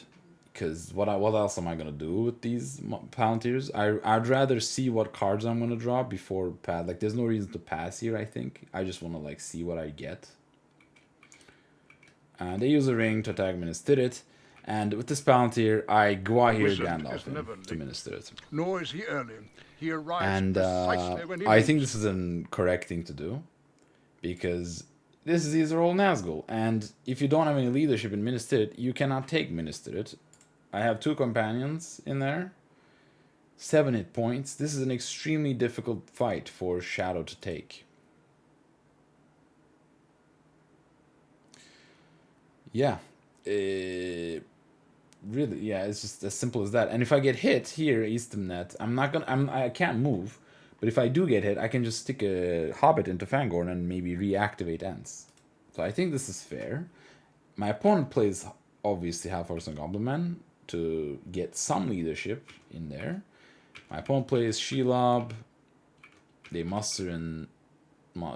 Because what else am I going to do with these Palantirs? I'd rather see what cards I'm going to draw before pass. Like, there's no reason to pass here, I think. I just want to, like, see what I get. And they use a ring to attack Minister it. And with this Palantir, I go out here Gandalf to minister it. Nor is he early. He arrives And precisely when he I think leaves. this is a correct thing to do. Because these are all Nazgul. And if you don't have any leadership in Minister it, you cannot take Minister it. I have 2 companions in there. 7 hit points. This is an extremely difficult fight for Shadow to take. Yeah. Really, yeah, it's just as simple as that. And if I get hit here, Eastamnet, I can't move. But if I do get hit, I can just stick a Hobbit into Fangorn and maybe reactivate Ents. So I think this is fair. My opponent plays, obviously, Half-Orcs and Goblin to get some leadership in there. My opponent plays Shelob. They muster in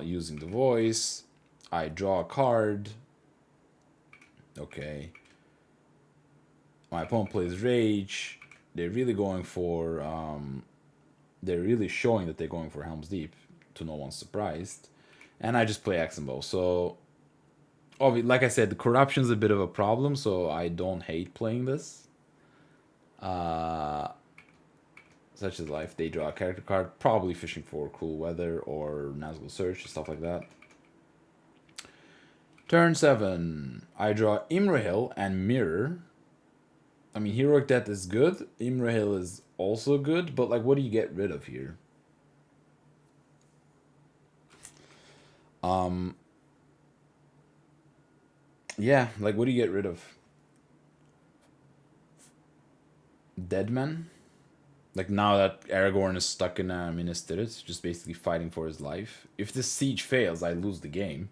using the voice. I draw a card. Okay. My opponent plays Rage. They're really going for... they're really showing that they're going for Helm's Deep, to no one's surprised. And I just play Axe and Bow. So, like I said, the corruption's a bit of a problem, so I don't hate playing this. Such as life, they draw a character card, probably fishing for cool weather or Nazgul Search, stuff like that. Turn 7, I draw Imrahil and Mirror. I mean, Heroic Death is good, Imrahil is also good, but like, what do you get rid of here? Yeah, like, what do you get rid of? Deadman? Like, now that Aragorn is stuck in Minas Tirith, just basically fighting for his life. If this siege fails, I lose the game.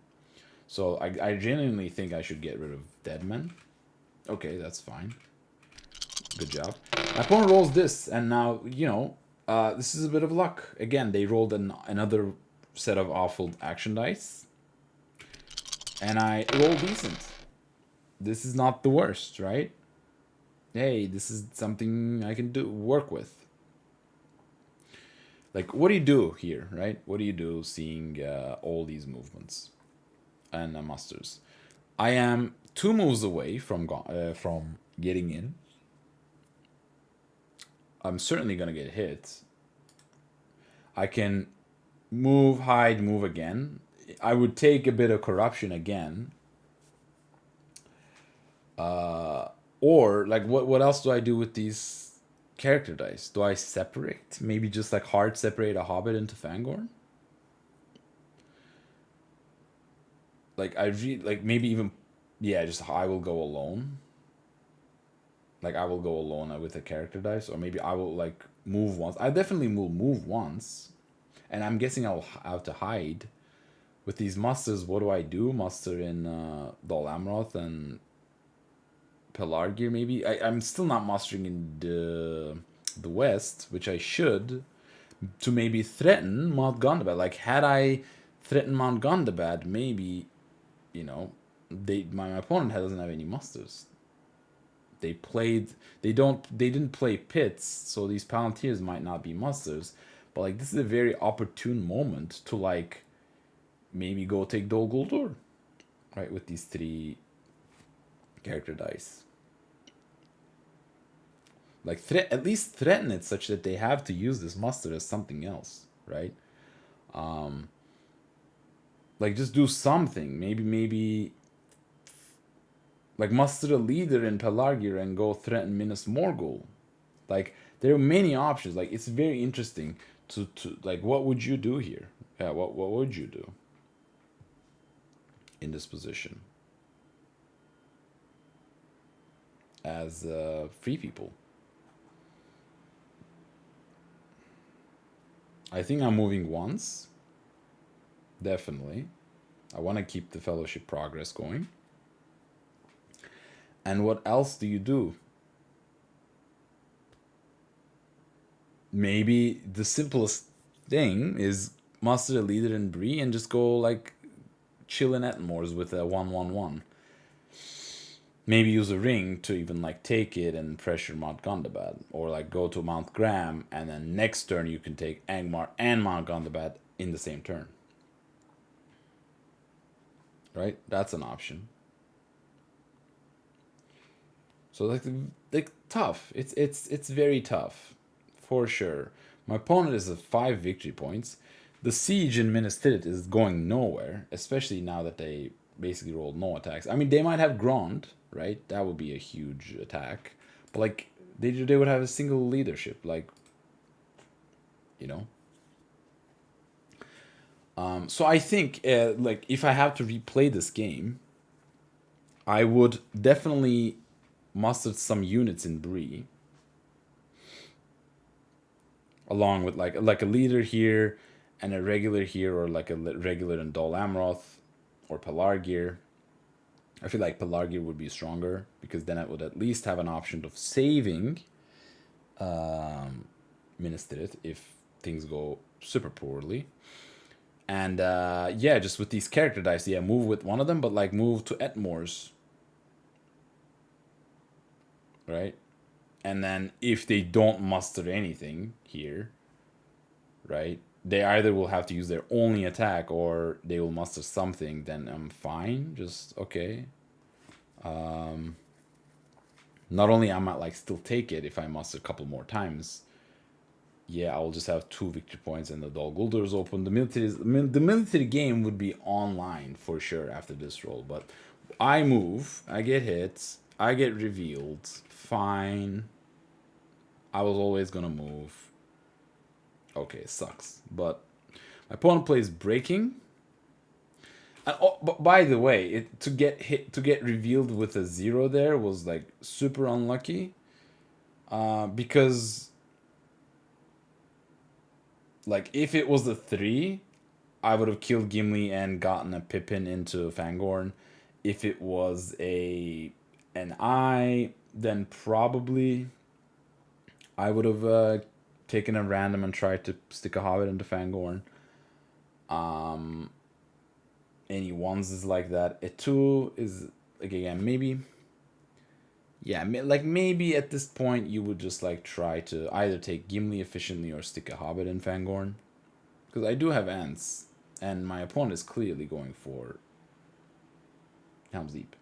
So I genuinely think I should get rid of Deadman. Okay, that's fine. Good job. My opponent rolls this, and now, this is a bit of luck. Again, they rolled another set of awful action dice. And I roll decent. This is not the worst, right? Hey, this is something I can work with. Like, what do you do here, right? What do you do seeing all these movements? and musters. I am 2 moves away from getting in. I'm certainly gonna get hit. I can move, hide, move again. I would take a bit of corruption again. Or like what else do I do with these character dice? Do I separate? Maybe just like hard separate a Hobbit into Fangorn? Like like maybe even just I will go alone. Like I will go alone with a character dice, or maybe I will like move once. I definitely will move once, and I'm guessing I'll have to hide. With these musters, what do I do? Muster in Dol Amroth and Pelargir, maybe. I'm still not mustering in the west, which I should, to maybe threaten Mount Gondabad. Like had I threatened Mount Gondabad, maybe, you know, my opponent doesn't have any musters. They played they didn't play pits, so these Palantirs might not be musters. But like this is a very opportune moment to like maybe go take Dol Guldur, right, with these 3 character dice. Like at least threaten it such that they have to use this muster as something else, right? Like just do something. Maybe like muster a leader in Pelargir and go threaten Minas Morgul. Like there are many options. Like it's very interesting to like what would you do here? Yeah, what would you do in this position as free people? I think I'm moving once. Definitely. I want to keep the fellowship progress going. And what else do you do? Maybe the simplest thing is muster a leader in Bree and just go like chill in Etmors with a 1/1/1. Maybe use a ring to even like take it and pressure Mount Gondabad, or like go to Mount Graham and then next turn you can take Angmar and Mount Gondabad in the same turn. Right? That's an option. So like tough. It's very tough, for sure. My opponent is at 5 victory points. The siege in Minas Tirith is going nowhere, especially now that they basically rolled no attacks. I mean, they might have Grond, right? That would be a huge attack, but like they would have a single leadership, like you know. So I think like if I have to replay this game, I would definitely muster some units in Bree, along with like a leader here and a regular here, or like a regular in Dol Amroth or Pelargir. I feel like Pelargir would be stronger because then I would at least have an option of saving Minas Tirith if things go super poorly. And just with these character dice, move with one of them, but like move to Etmors, right? And then if they don't muster anything here, right, they either will have to use their only attack or they will muster something. Then I'm fine. Just okay. Not only I might like still take it if I muster a couple more times. Yeah, I will just have 2 victory points and the Dol Guldur is open. The military game would be online for sure after this roll, but I move, I get hit, I get revealed. Fine. I was always gonna move. Okay, it sucks. But my opponent plays breaking. And but by the way, to get revealed with a 0 there was like super unlucky. Because like if it was a 3, I would have killed Gimli and gotten a Pippin into Fangorn. If it was an I, then probably I would have taken a random and tried to stick a Hobbit into Fangorn. Any ones is like that. A 2 is like again maybe. Yeah, like maybe at this point you would just like try to either take Gimli efficiently or stick a Hobbit in Fangorn, because I do have Ents, and my opponent is clearly going for Helm's Deep.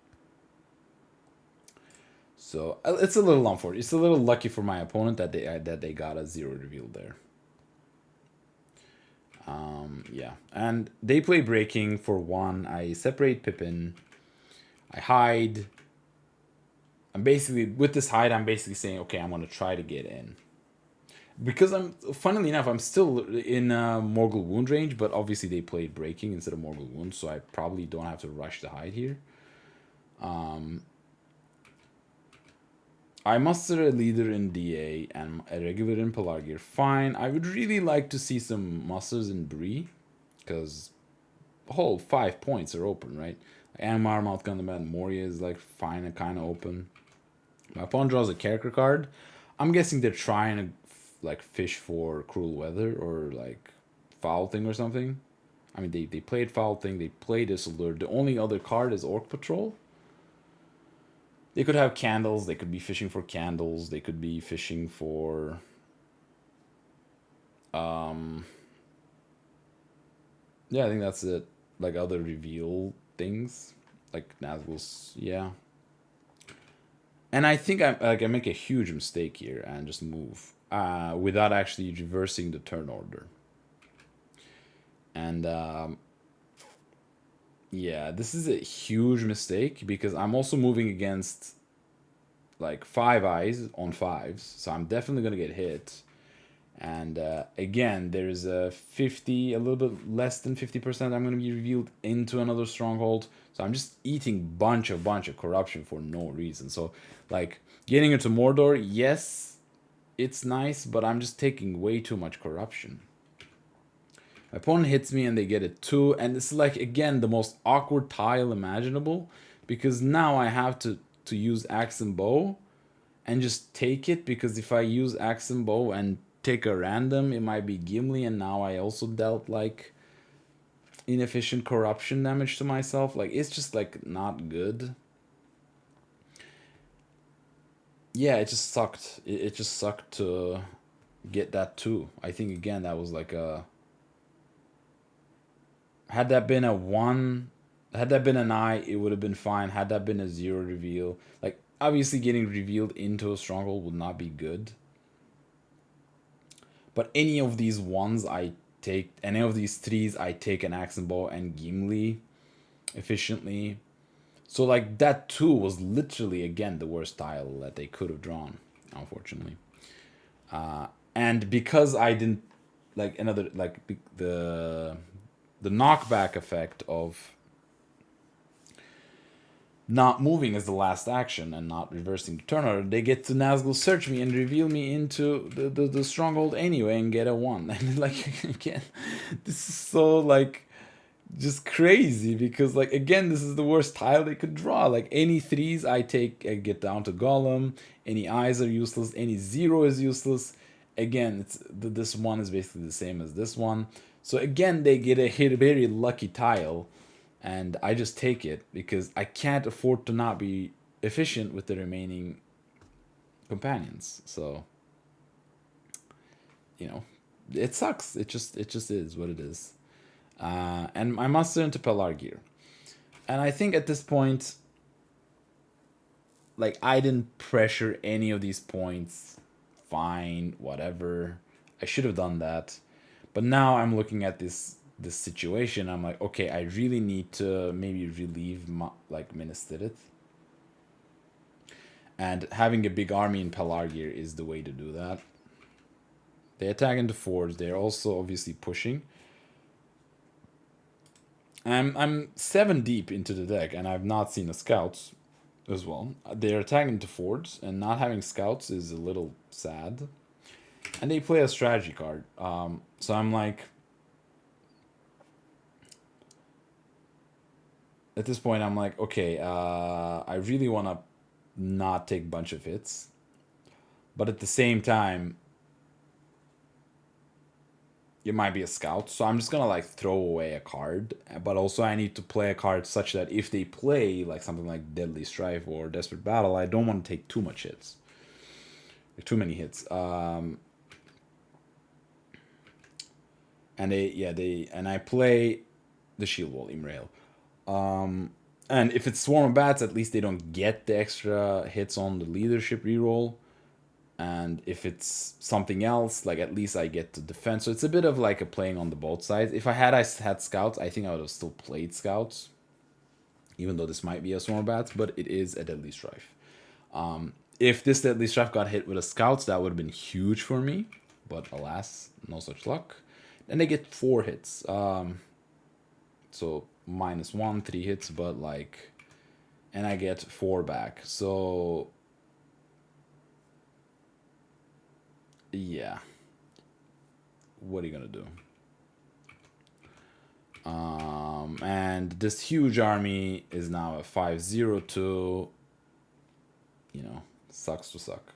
So it's a little unfortunate. It's a little lucky for my opponent that they got a 0 reveal there. Yeah, and they play breaking for 1. I separate Pippin. I hide. I'm basically with this hide. I'm basically saying, okay, I'm gonna try to get in. Because funnily enough, I'm still in Morgul Wound range, but obviously they played Breaking instead of Morgul Wound, so I probably don't have to rush the hide here. I muster a leader in DA and a regular in Pelargir. Fine. I would really like to see some musters in Bree, because the whole 5 points are open, right? Angmar, Mouth Gundam, and Moria is like fine and kind of open. My opponent draws a character card. I'm guessing they're trying to like fish for Cruel Weather or like Foul Thing or something. I mean, they played Foul Thing, they played Isildur. The only other card is Orc Patrol. They could have candles, they could be fishing for candles, they could be fishing for yeah, I think that's it. Like other reveal things. Like Nazgul's, yeah. And I think I make a huge mistake here and just move without actually reversing the turn order. And yeah, this is a huge mistake because I'm also moving against like 5 eyes on 5s, so I'm definitely gonna get hit. And again, there's a 50, a little bit less than 50% I'm gonna be revealed into another stronghold. So I'm just eating bunch of corruption for no reason. So like getting into Mordor, yes, it's nice, but I'm just taking way too much corruption. My opponent hits me and they get it 2, and it's like again the most awkward tile imaginable because now I have to use axe and bow and just take it, because if I use axe and bow and take a random, it might be Gimli, and now I also dealt like inefficient corruption damage to myself. Like it's just like not good. Yeah, it just sucked. It just sucked to get that too. I think again that was like a, had that been a 1, had that been an eye, it would have been fine. Had that been a 0 reveal, like obviously getting revealed into a stronghold would not be good. But any of these 1s I take, any of these 3s I take an axe and bow and Gimli efficiently. So like that 2 was literally again the worst tile that they could have drawn, unfortunately. And because I didn't like another like the knockback effect of not moving as the last action and not reversing the turn order, they get to Nazgul search me and reveal me into the stronghold anyway and get a 1. And like again, this is so like just crazy because like again this is the worst tile they could draw. Like any 3s I take, I get down to Gollum. Any eyes are useless. Any 0 is useless. Again, it's this 1 is basically the same as this one. So again, they get a very lucky tile, and I just take it because I can't afford to not be efficient with the remaining companions. So you know, it sucks. It just is what it is. And I muster into Pelargir, and I think at this point, like I didn't pressure any of these points. Fine, whatever. I should have done that, but now I'm looking at this situation. I'm like, okay, I really need to maybe relieve Minas Tirith, and having a big army in Pelargir is the way to do that. They attack into fords. They're also obviously pushing. I'm 7 deep into the deck, and I've not seen the scouts as well. They're attacking to fords, and not having scouts is a little sad. And they play a strategy card. So I'm like, at this point, I'm like, okay, I really want to not take a bunch of hits. But at the same time, it might be a scout. So I'm just going to like throw away a card. But also I need to play a card such that if they play like something like Deadly Strife or Desperate Battle, I don't want to take too much hits. Too many hits. And I play the Shield Wall Imrail. And if it's Swarm of Bats, at least they don't get the extra hits on the leadership reroll. And if it's something else, like at least I get to defend. So it's a bit of like a playing on the both sides. If I had scouts, I think I would have still played scouts, even though this might be a Swarm of Bats, but it is a Deadly Strife. If this Deadly Strife got hit with a scouts, that would have been huge for me. But alas, no such luck. And they get 4 hits. So -1, 3 hits, but like, and I get 4 back. So yeah, what are you gonna do? And this huge army is now a 5-0-2. You know, sucks to suck.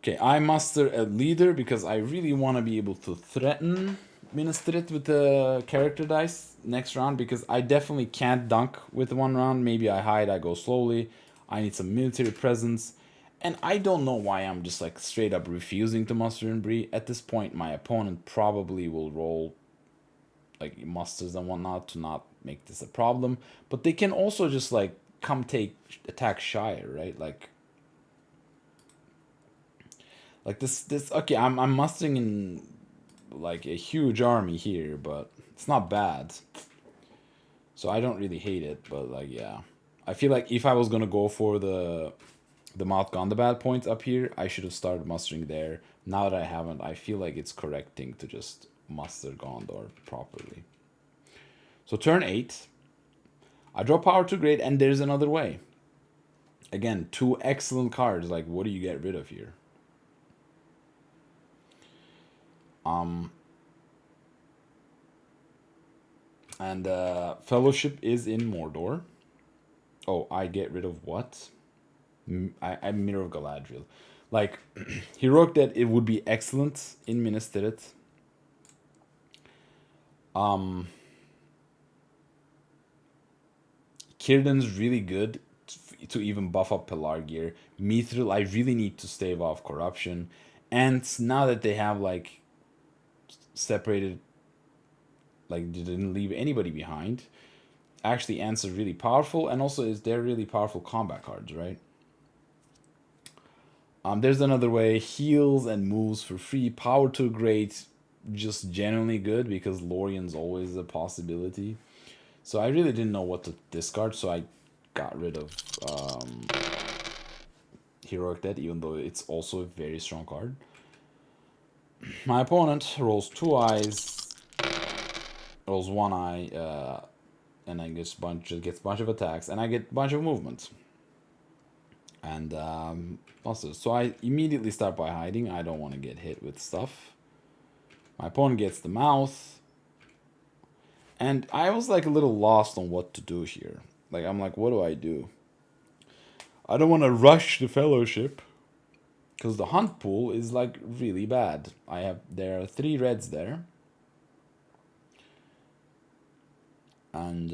Okay, I muster a leader because I really want to be able to threaten Minas Tirith with the character dice next round, because I definitely can't dunk with one round. Maybe I hide, I go slowly. I need some military presence. And I don't know why I'm just like straight up refusing to muster and Bree. At this point, my opponent probably will roll like musters and whatnot to not make this a problem. But they can also just like come attack Shire, right? Like this okay, I'm mustering in like a huge army here, but it's not bad. So I don't really hate it, but like yeah. I feel like if I was gonna go for the Mount Gondabad points up here, I should have started mustering there. Now that I haven't, I feel like it's correcting to just muster Gondor properly. So turn 8. I draw power 2 great, and there's another way. Again, 2 excellent cards. Like, what do you get rid of here? And Fellowship is in Mordor. Oh, I get rid of what? I'm Mirror of Galadriel. Like, he wrote that it would be excellent in Minas Tirith. Círdan's really good to even buff up Pelargir. Mithril, I really need to stave off corruption. And now that they have, like, separated, like, they didn't leave anybody behind, actually, Ants are really powerful, and also they're really powerful combat cards, right? There's another way. Heals and moves for free. Power 2 great, just generally good, because Lorien's always a possibility. So I really didn't know what to discard, so I got rid of Heroic Dead, even though it's also a very strong card. My opponent rolls 2 eyes, rolls 1 eye, and then gets a bunch of attacks, and I get a bunch of movement. And also, so I immediately start by hiding. I don't want to get hit with stuff. My opponent gets the mouth. And I was like a little lost on what to do here. Like, I'm like, what do I do? I don't want to rush the Fellowship, because the hunt pool is like really bad. There are 3 reds there. And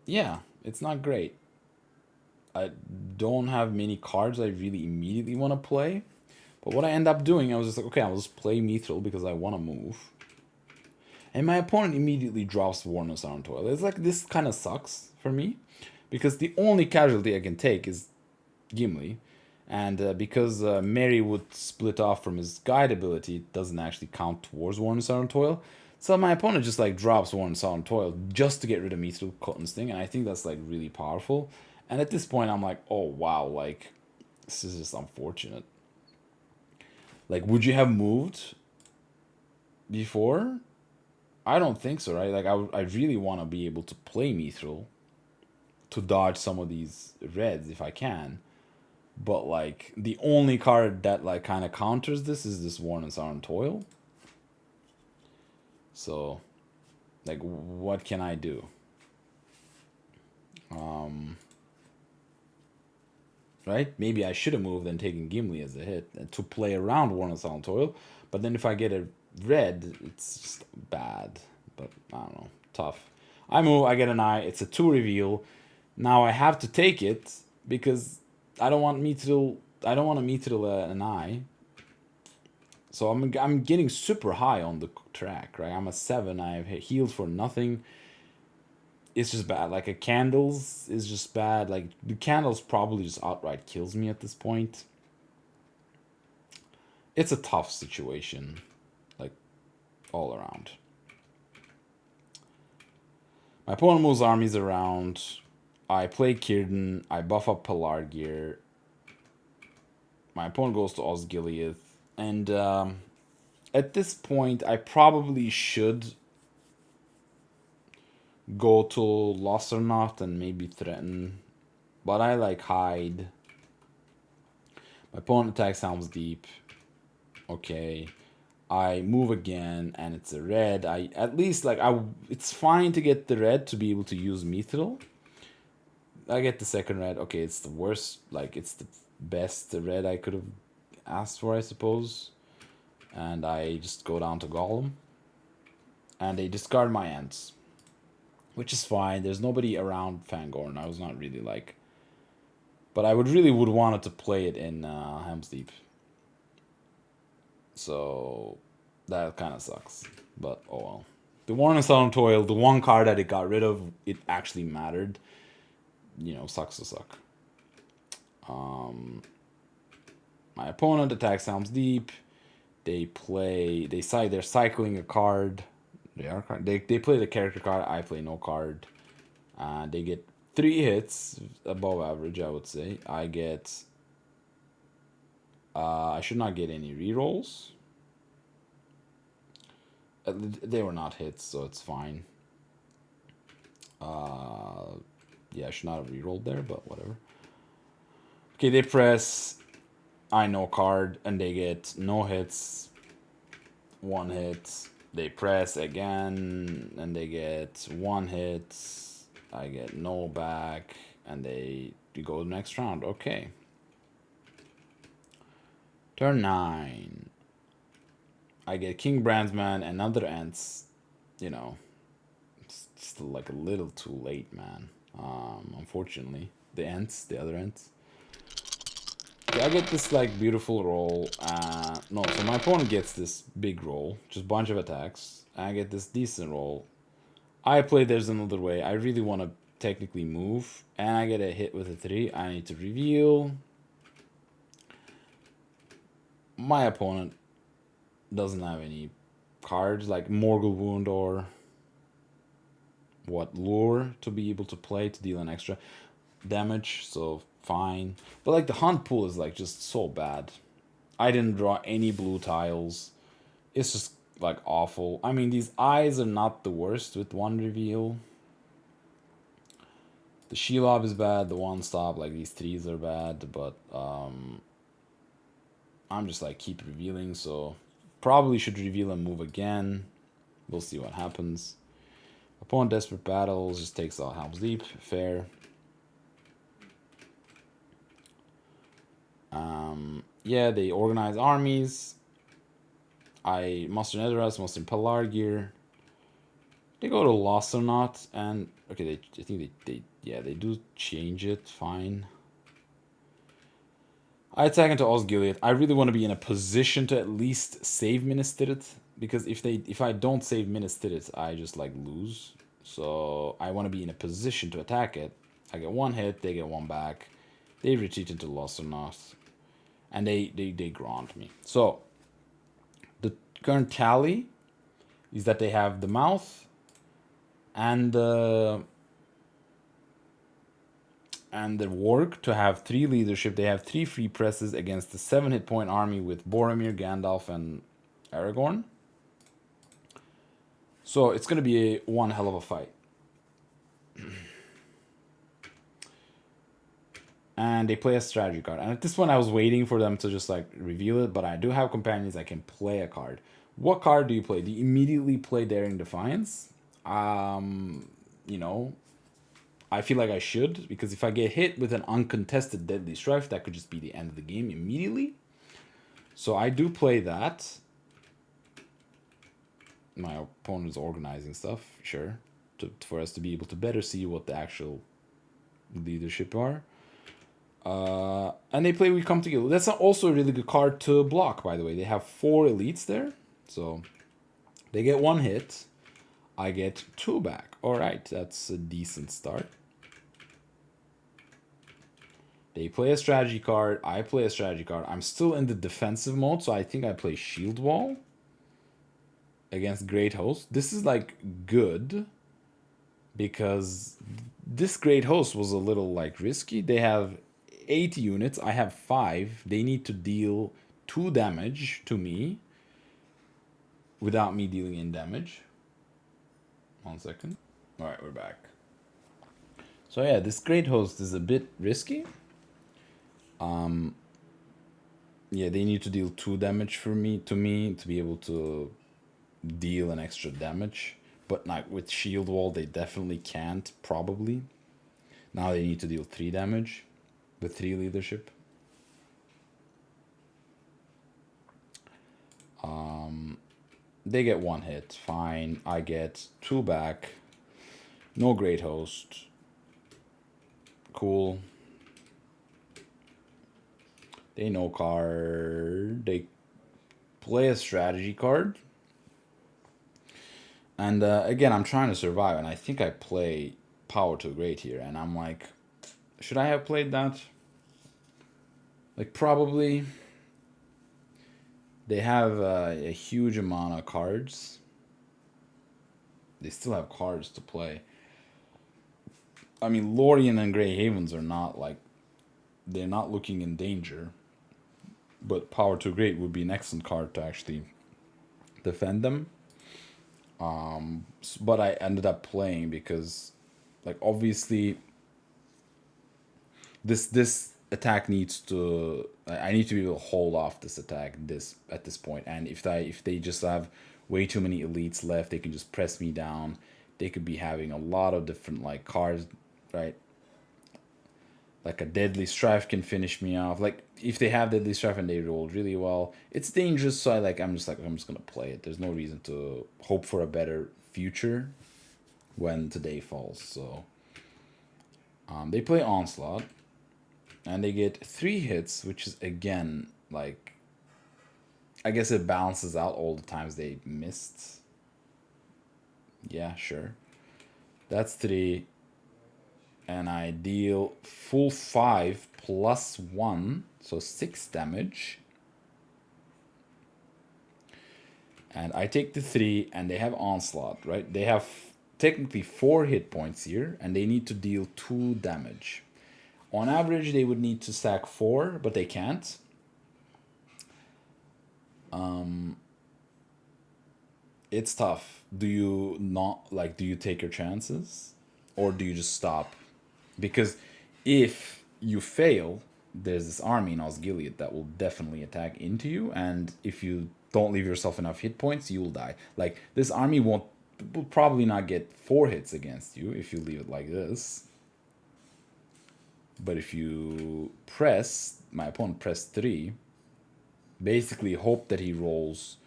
yeah, it's not great. I don't have many cards I really immediately want to play. But what I end up doing, I was just like, okay, I'll just play Mithril because I want to move. And my opponent immediately drops Warness on Toil. It's like, this kind of sucks for me, because the only casualty I can take is Gimli. And because Merry would split off from his guide ability, it doesn't actually count towards Warness on Toil. So my opponent just like drops Warness on Toil just to get rid of Mithril Cotton Sting, and I think that's like really powerful. And at this point, I'm like, oh wow, like, this is just unfortunate. Like, would you have moved before? I don't think so, right? Like, I really want to be able to play Mithril to dodge some of these reds if I can. But, like, the only card that, like, kind of counters this is this Worn and Sour Toil. So, like, what can I do? Right? Maybe I should have moved and taken Gimli as a hit to play around Worn and Sour Toil. But then if I get a red, it's just bad. But, I don't know. Tough. I move, I get an eye. It's a 2 reveal. Now I have to take it because I don't want Mithril. I don't want to Mithril an eye. So I'm getting super high on the track, right? I'm a 7. I've healed for nothing. It's just bad. Like a candles is just bad. Like the candles probably just outright kills me at this point. It's a tough situation, like all around. My opponent moves armies around. I play Círdan. I buff up Pelargir. My opponent goes to Osgiliath. And at this point, I probably should go to Lossernot and maybe threaten. But I like hide. My opponent attacks Helm's Deep. Okay. I move again and it's a red. I at least like it's fine to get the red to be able to use Mithril. I get the second red. Okay, it's the worst, like it's the best red I could have asked for, I suppose. And I just go down to Golem. And they discard my Ents. Which is fine. There's nobody around Fangorn. I was not really like... But I would wanted to play it in Helm's Deep. So that kind of sucks. But oh well. The Worn and Sullen Toil, the one card that it got rid of, it actually mattered. You know, sucks to suck. My opponent attacks Helm's Deep. They're cycling a card. They play the character card. I play no card. They get 3 hits, above average, I would say. I get... I should not get any rerolls. They were not hits, so it's fine. Yeah, I should not have rerolled there, but whatever. Okay, they press... I no card, and they get no hits. 1 hit. They press again, and they get 1 hit. I get no back, and they go the next round. Okay. Turn 9. I get King Brandsman and other Ents. You know, it's still like a little too late, man. Unfortunately, the other Ents. Okay, I get this like beautiful roll. No, so my opponent gets this big roll, just bunch of attacks. I get this decent roll. I play There's Another Way. I really want to technically move, and I get a hit with a 3. I need to reveal. My opponent doesn't have any cards like Morgul Wound or Lure to be able to play to deal an extra damage, so fine. But like the hunt pool is like just so bad. I didn't draw any blue tiles. It's just like awful. I mean, these eyes are not the worst with 1 reveal. The Shelob is bad, the 1 stop, like these 3s are bad, but I'm just like keep revealing, so probably should reveal and move again. We'll see what happens. Opponent Desperate Battles just takes out Helm's Deep. Fair. Yeah, they organize armies. I muster Netherus, muster Pelargir. They go to Lossernot, and okay, I think they do change it. Fine. I attack into Osgiliath. I really want to be in a position to at least save Minas Tirith, because if I don't save Minas Tirith, I just like lose. So I want to be in a position to attack it. I get 1 hit, they get 1 back. They retreat into Lossernot, and they grant me. So the current tally is that they have the mouth and the work to have 3 leadership. They have 3 free presses against the 7 hit point army with Boromir, Gandalf, and Aragorn. So it's going to be one hell of a fight. And they play a strategy card. And at this point, I was waiting for them to just like reveal it, but I do have companions. I can play a card. What card do you play? Do you immediately play Daring Defiance? You know, I feel like I should, because if I get hit with an uncontested Deadly Strife, that could just be the end of the game immediately. So I do play that. My opponent is organizing stuff, sure, for us to be able to better see what the actual leadership are. And they play We Come Together. That's also a really good card to block, by the way. They have 4 elites there. So they get 1 hit. I get 2 back. Alright, that's a decent start. They play a strategy card. I play a strategy card. I'm still in the defensive mode, so I think I play Shield Wall against Great Host. This is like good because this Great Host was a little like risky. They have 8 units. I have 5. They need to deal 2 damage to me without me dealing in damage. 1 second. Alright, we're back. So yeah, this Great Host is a bit risky. Yeah, they need to deal 2 damage to me to be able to deal an extra damage. But like with Shield Wall, they definitely can't, probably. Now they need to deal 3 damage with 3 leadership. They get 1 hit. Fine. I get 2 back. No Great Host. Cool. They no card. They play a strategy card. And again, I'm trying to survive, and I think I play Power to Great here, and I'm like, should I have played that? Like, probably. They have a huge amount of cards. They still have cards to play. I mean, Lorien and Grey Havens are not like, they're not looking in danger. But Power to Great would be an excellent card to actually defend them. But I ended up playing because, like, obviously, this attack needs to. I need to be able to hold off this attack at this point. And if they just have way too many elites left, they can just press me down. They could be having a lot of different like cards, right? Like a Deadly Strife can finish me off. Like if they have Deadly Strife and they rolled really well, it's dangerous. So I'm just gonna play it. There's no reason to hope for a better future when today falls. So they play Onslaught, and they get 3 hits, which is again like, I guess it balances out all the times they missed. Yeah, sure. That's 3. And I deal full 5 plus 1, so 6 damage. And I take the 3, and they have Onslaught, right? They have technically 4 hit points here, and they need to deal 2 damage. On average, they would need to stack 4, but they can't. It's tough. Do you take your chances? Or do you just stop? Because if you fail, there's this army in Osgiliath that will definitely attack into you, and if you don't leave yourself enough hit points, you will die. Like, this army will probably not get 4 hits against you if you leave it like this. But if you press, my opponent pressed 3, basically hope that he rolls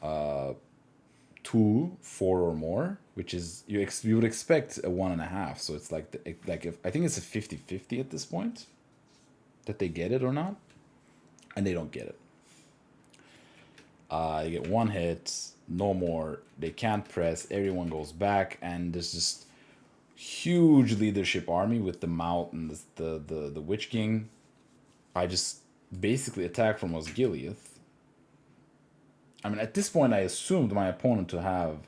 2, 4 or more, which is you would expect a 1.5. So it's like if I think it's a 50-50 at this point that they get it or not, and they don't get it. They get 1 hit, no more. They can't press. Everyone goes back, and there's just huge leadership army with the Mount and the Witch King. I just basically attack from Osgiliath. I mean, at this point, I assumed my opponent to have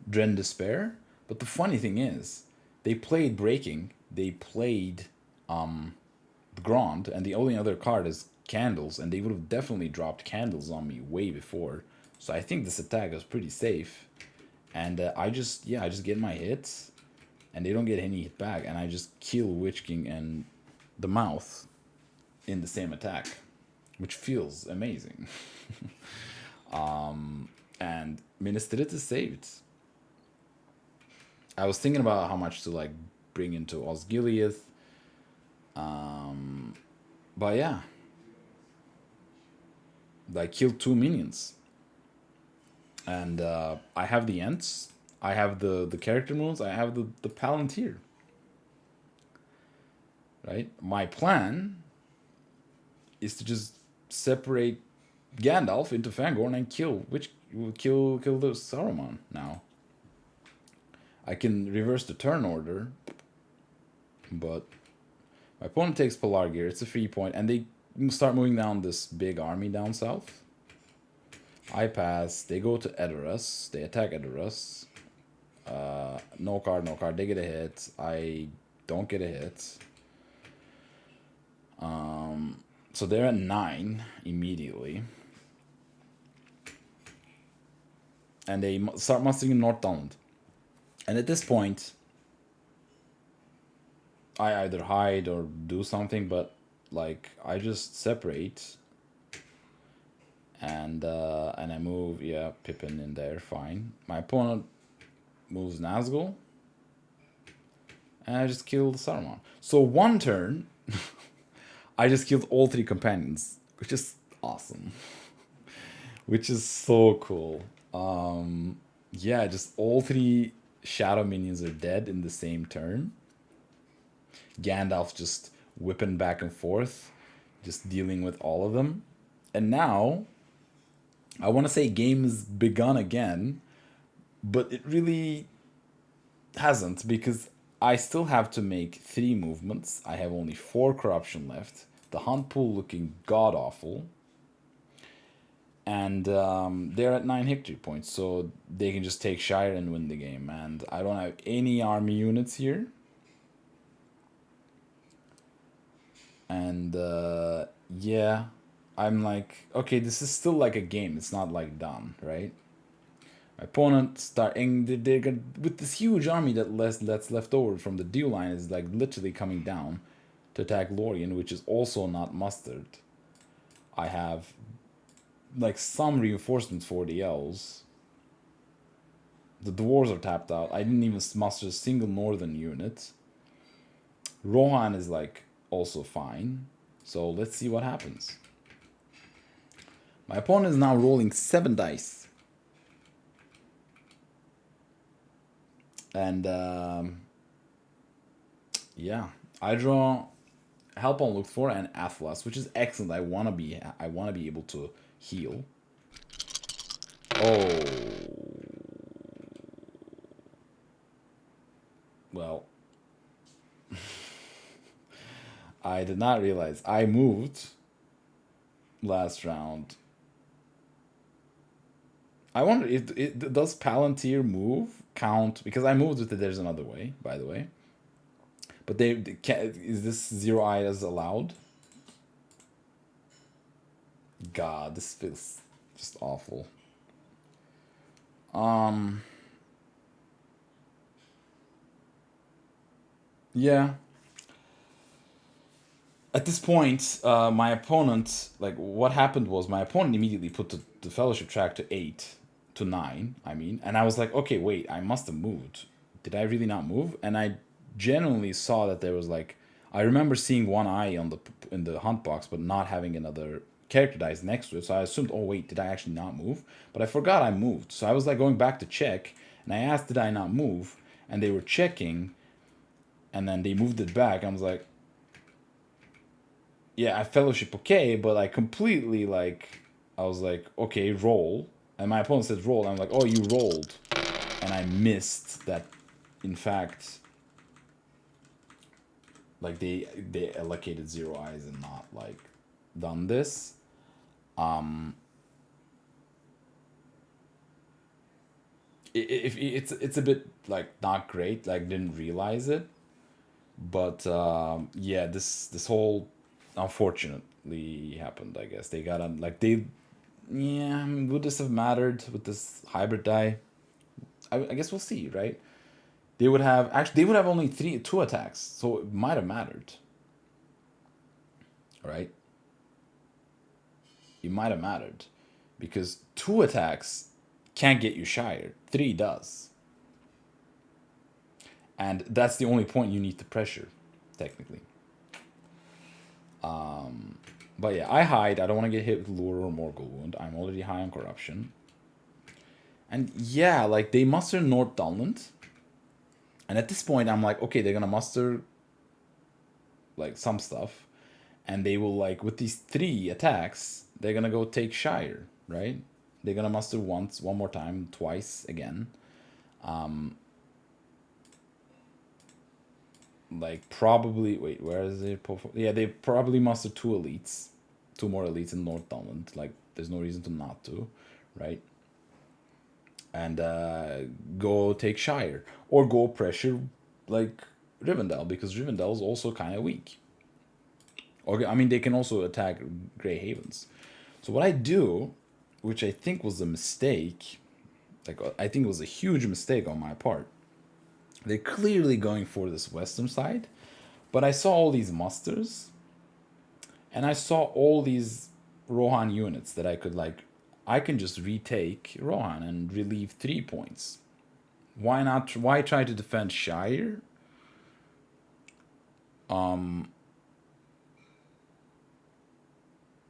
Dren Despair. But the funny thing is, they played Breaking, they played Grand, and the only other card is Candles, and they would have definitely dropped Candles on me way before. So I think this attack is pretty safe. And I just get my hits, and they don't get any hit back, and I just kill Witch King and the Mouth in the same attack, which feels amazing. And Minas Tirith is saved. I was thinking about how much to like bring into Osgiliath. But yeah. I killed 2 minions. And I have the Ents. I have the character moves. I have the Palantir. right? My plan is to just separate Gandalf into Fangorn and kill the Saruman now. I can reverse the turn order, but my opponent takes Pelargir. It's a 3-point, and they start moving down this big army down south. I pass. They go to Edoras. They attack Edoras. No card, no card. They get a hit. I don't get a hit. So they're at 9 immediately. And they start mustering in North Dunland. And at this point, I either hide or do something, but like I just separate. And I move, yeah, Pippin in there, fine. My opponent moves Nazgul. And I just killed Saruman. So one turn, I just killed all 3 companions, which is awesome. Which is so cool. Yeah, just all 3 shadow minions are dead in the same turn. Gandalf just whipping back and forth, just dealing with all of them. And now, I want to say game has begun again, but it really hasn't, because I still have to make 3 movements. I have only 4 corruption left. The hunt pool looking god-awful. And they're at 9 victory points, so they can just take Shire and win the game. And I don't have any army units here. And yeah, I'm like, okay, this is still like a game. It's not like done, right? My opponent starting, they're with this huge army that's left over from the dew line is like literally coming down to attack Lorien, which is also not mustered. I have like some reinforcements for the elves. The dwarves are tapped out. I didn't even muster a single northern unit. Rohan is like also fine. So let's see what happens. My opponent is now rolling 7 dice. And yeah, I draw Help Unlooked For and Athlas, which is excellent. I wanna be able to heal. Oh. Well. I did not realize. I moved last round. I wonder if does Palantir move count, because I moved with it. There's another way, by the way. But they can, is this 0 eye as allowed? God, this feels just awful. Yeah. At this point, my opponent, like, what happened was my opponent immediately put the fellowship track to 8 to 9. I mean, and I was like, okay, wait, I must have moved. Did I really not move? And I genuinely saw that there was like, I remember seeing 1 eye on in the hunt box, but not having another character dice next to it. So I assumed, oh wait, did I actually not move? But I forgot I moved. So I was like going back to check, and I asked, did I not move? And they were checking, and then they moved it back. I was like, yeah, I fellowship okay, but I completely like, I was like, okay, roll. And my opponent said roll. I'm like, oh, you rolled. And I missed that, in fact, like they allocated 0 eyes and not like done this. It's a bit like not great, like didn't realize it. But yeah, this whole unfortunately happened, I guess. They got on, like, they, yeah, would this have mattered with this hybrid die? I guess we'll see, right? They would have, actually, they would have only 2 attacks, so it might have mattered. Right? It might have mattered. Because 2 attacks can't get you Shire. 3 does. And that's the only point you need to pressure, technically. But yeah, I hide. I don't want to get hit with Lure or Morgul Wound. I'm already high on Corruption. And yeah, like, they muster North Dunland. And at this point, I'm like, okay, they're going to muster like some stuff, and they will like with these 3 attacks, they're gonna go take Shire, right? They're gonna muster once, one more time, twice again. Like probably wait, where is it? Yeah, they probably muster 2 elites, 2 more elites in Northumberland. Like there's no reason to not to, right? And go take Shire or go pressure like Rivendell, because Rivendell is also kind of weak. Or I mean, they can also attack Grey Havens. So what I do, which I think was a mistake, like I think it was a huge mistake on my part. They're clearly going for this western side, but I saw all these musters, and I saw all these Rohan units that I could like. I can just retake Rohan and relieve 3 points. Why not? Why try to defend Shire?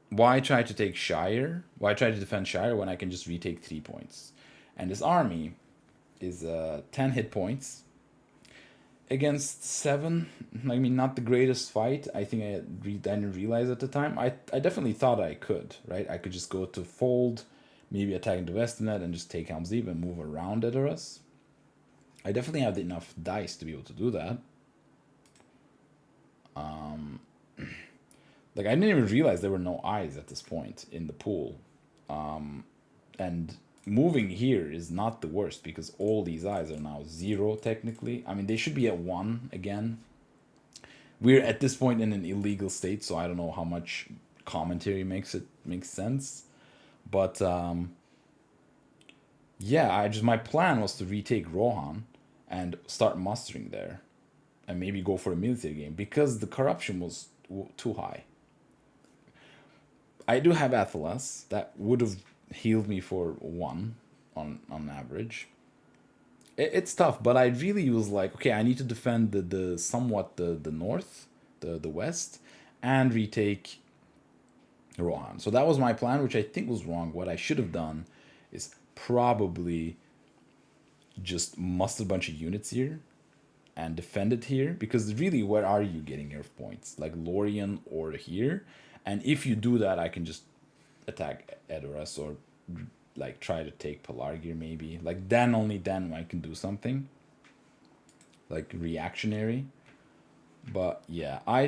Why try to take Shire? Why try to defend Shire when I can just retake 3 points? And this army is 10 hit points against 7. I mean, not the greatest fight. I think I didn't realize at the time. I definitely thought I could, right? I could just go to Fold, maybe attack into Westernet and just take Helm's Deep and move around Edoras. I definitely have enough dice to be able to do that. Like, I didn't even realize there were no eyes at this point in the pool. And moving here is not the worst, because all these eyes are now 0, technically. I mean, they should be at 1 again. We're at this point in an illegal state, so I don't know how much commentary makes sense. But, yeah, my plan was to retake Rohan and start mustering there. And maybe go for a military game, because the corruption was too high. I do have Athelas. That would have healed me for 1 on average. It's tough, but I really was like, okay, I need to defend the somewhat the north, the west, and retake Rohan. So that was my plan, which I think was wrong. What I should have done is probably just muster a bunch of units here and defend it here, because really, where are you getting your points? Like Lorien or here? And if you do that, I can just attack Edoras or like try to take Pelargir maybe. Like then, only then I can do something like reactionary. But yeah, I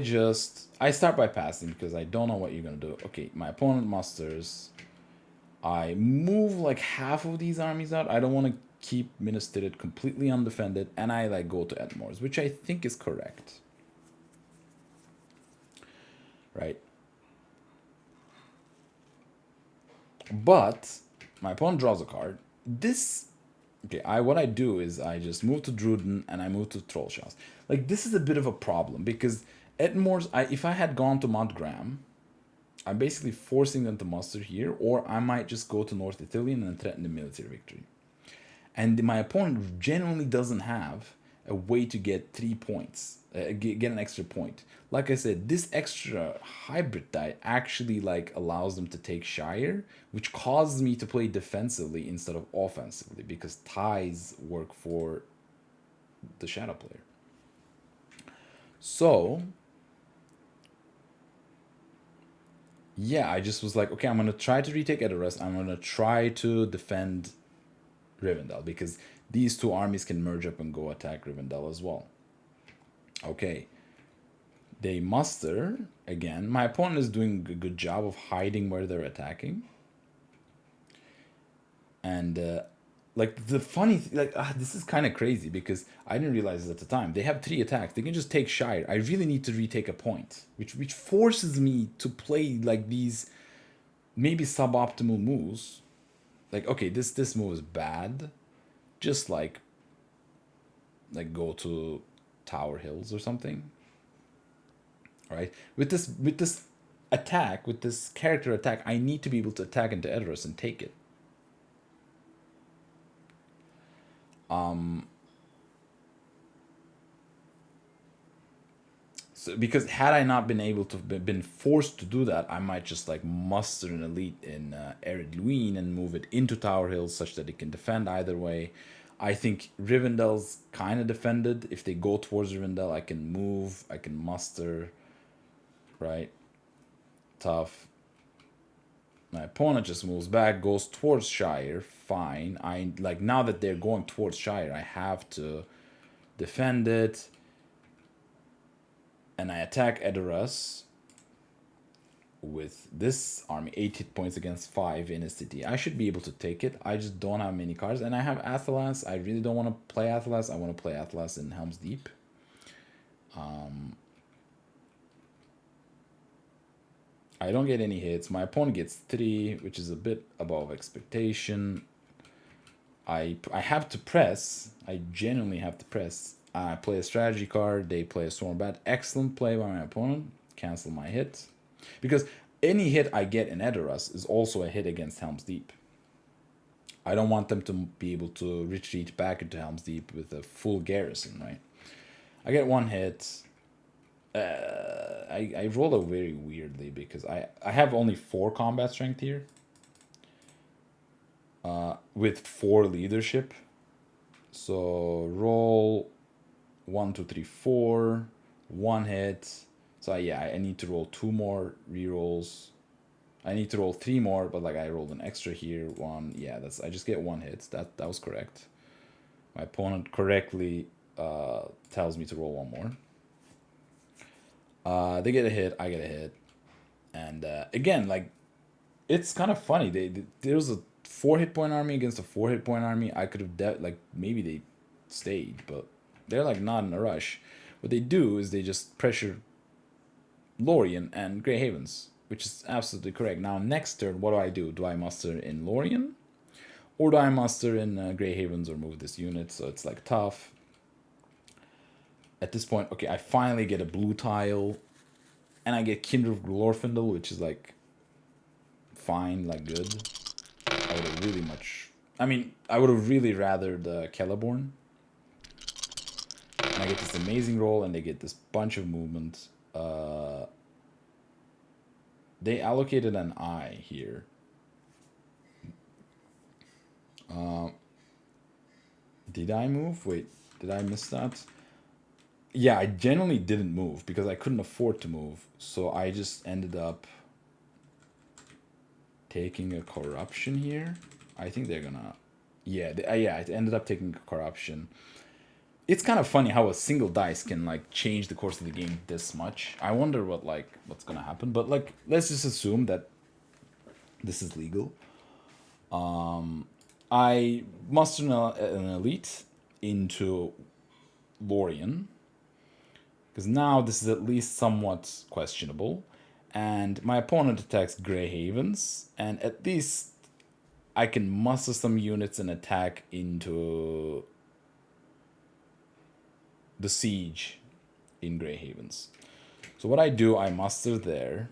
start by passing because I don't know what you're gonna do. Okay, my opponent musters. I move like half of these armies out. I don't want to keep Minas Tirith completely undefended, and I like go to Edmores, which I think is correct. Right? But my opponent draws a card. What I do is I just move to Druden and I move to Trollshaus. Like, this is a bit of a problem, because Edmores, if I had gone to Montgraham, I'm basically forcing them to muster here, or I might just go to North Ithilien and threaten a military victory. And my opponent genuinely doesn't have a way to get 3 points, get an extra point. Like I said, this extra hybrid die actually like allows them to take Shire, which causes me to play defensively instead of offensively, because ties work for the shadow player. So yeah, I just was like, okay, I'm gonna try to retake Edoras. I'm gonna try to defend Rivendell, because these 2 armies can merge up and go attack Rivendell as well. Okay. They muster again. My opponent is doing a good job of hiding where they're attacking. And like the funny this is kind of crazy, because I didn't realize this at the time. They have 3 attacks. They can just take Shire. I really need to retake a point, which forces me to play like these maybe suboptimal moves. Like, okay, this move is bad. Just like go to Tower Hills or something. All right, with this attack, with this character attack, I need to be able to attack into Edoras and take it. So, because had I not been able to been forced to do that, I might just like muster an elite in Ered Luin and move it into Tower Hills such that it can defend either way. I think Rivendell's kind of defended. If they go towards Rivendell, I can move, I can muster. right? Tough. My opponent just moves back, goes towards Shire. Fine. I like now that they're going towards Shire, I have to defend it. And I attack Edoras with this army, 8 hit points against 5 in a city. I should be able to take it. I just don't have many cards. And I have Athelas. I really don't want to play Athelas. I want to play Athelas in Helm's Deep. I don't get any hits. My opponent gets 3, which is a bit above expectation. I have to press. I genuinely have to press. I play a strategy card. They play a Storm Bat. Excellent play by my opponent. Cancel my hit. Because any hit I get in Edoras is also a hit against Helm's Deep. I don't want them to be able to retreat back into Helm's Deep with a full garrison, right? I get 1 hit. I roll it very weirdly because I have only 4 combat strength here. With 4 leadership. So roll 1, 2, 3, 4. 1 hit. So yeah, I need to roll 2 more rerolls. I need to roll 3 more, but like I rolled an extra here. 1, yeah, I just get 1 hit. That was correct. My opponent correctly tells me to roll 1 more. They get a hit, I get a hit. And again, like, it's kind of funny. There was a 4 hit point army against a 4 hit point army. I could have, like, maybe they stayed, but they're, like, not in a rush. What they do is they just pressure Lorien and Grey Havens, which is absolutely correct. Now, next turn, what do? Do I muster in Lorien? Or do I muster in Grey Havens or move this unit? So it's, like, tough. At this point, okay, I finally get a blue tile. And I get Kindred of Glorfindel, which is, like, fine, like, good. I would have really I would have really rathered Celeborn. And I get this amazing roll, and they get this bunch of movement. They allocated an eye here. Did I move? Wait, did I miss that? Yeah, I genuinely didn't move because I couldn't afford to move. So I just ended up taking a corruption here. I think they're gonna... Yeah, I ended up taking a corruption. It's kind of funny how a single dice can, like, change the course of the game this much. I wonder what's gonna happen. But, like, let's just assume that this is legal. I mustered an elite into Lorien. Because now this is at least somewhat questionable. And my opponent attacks Grey Havens. And at least I can muster some units and attack into the siege in Grey Havens. So what I do, I muster there.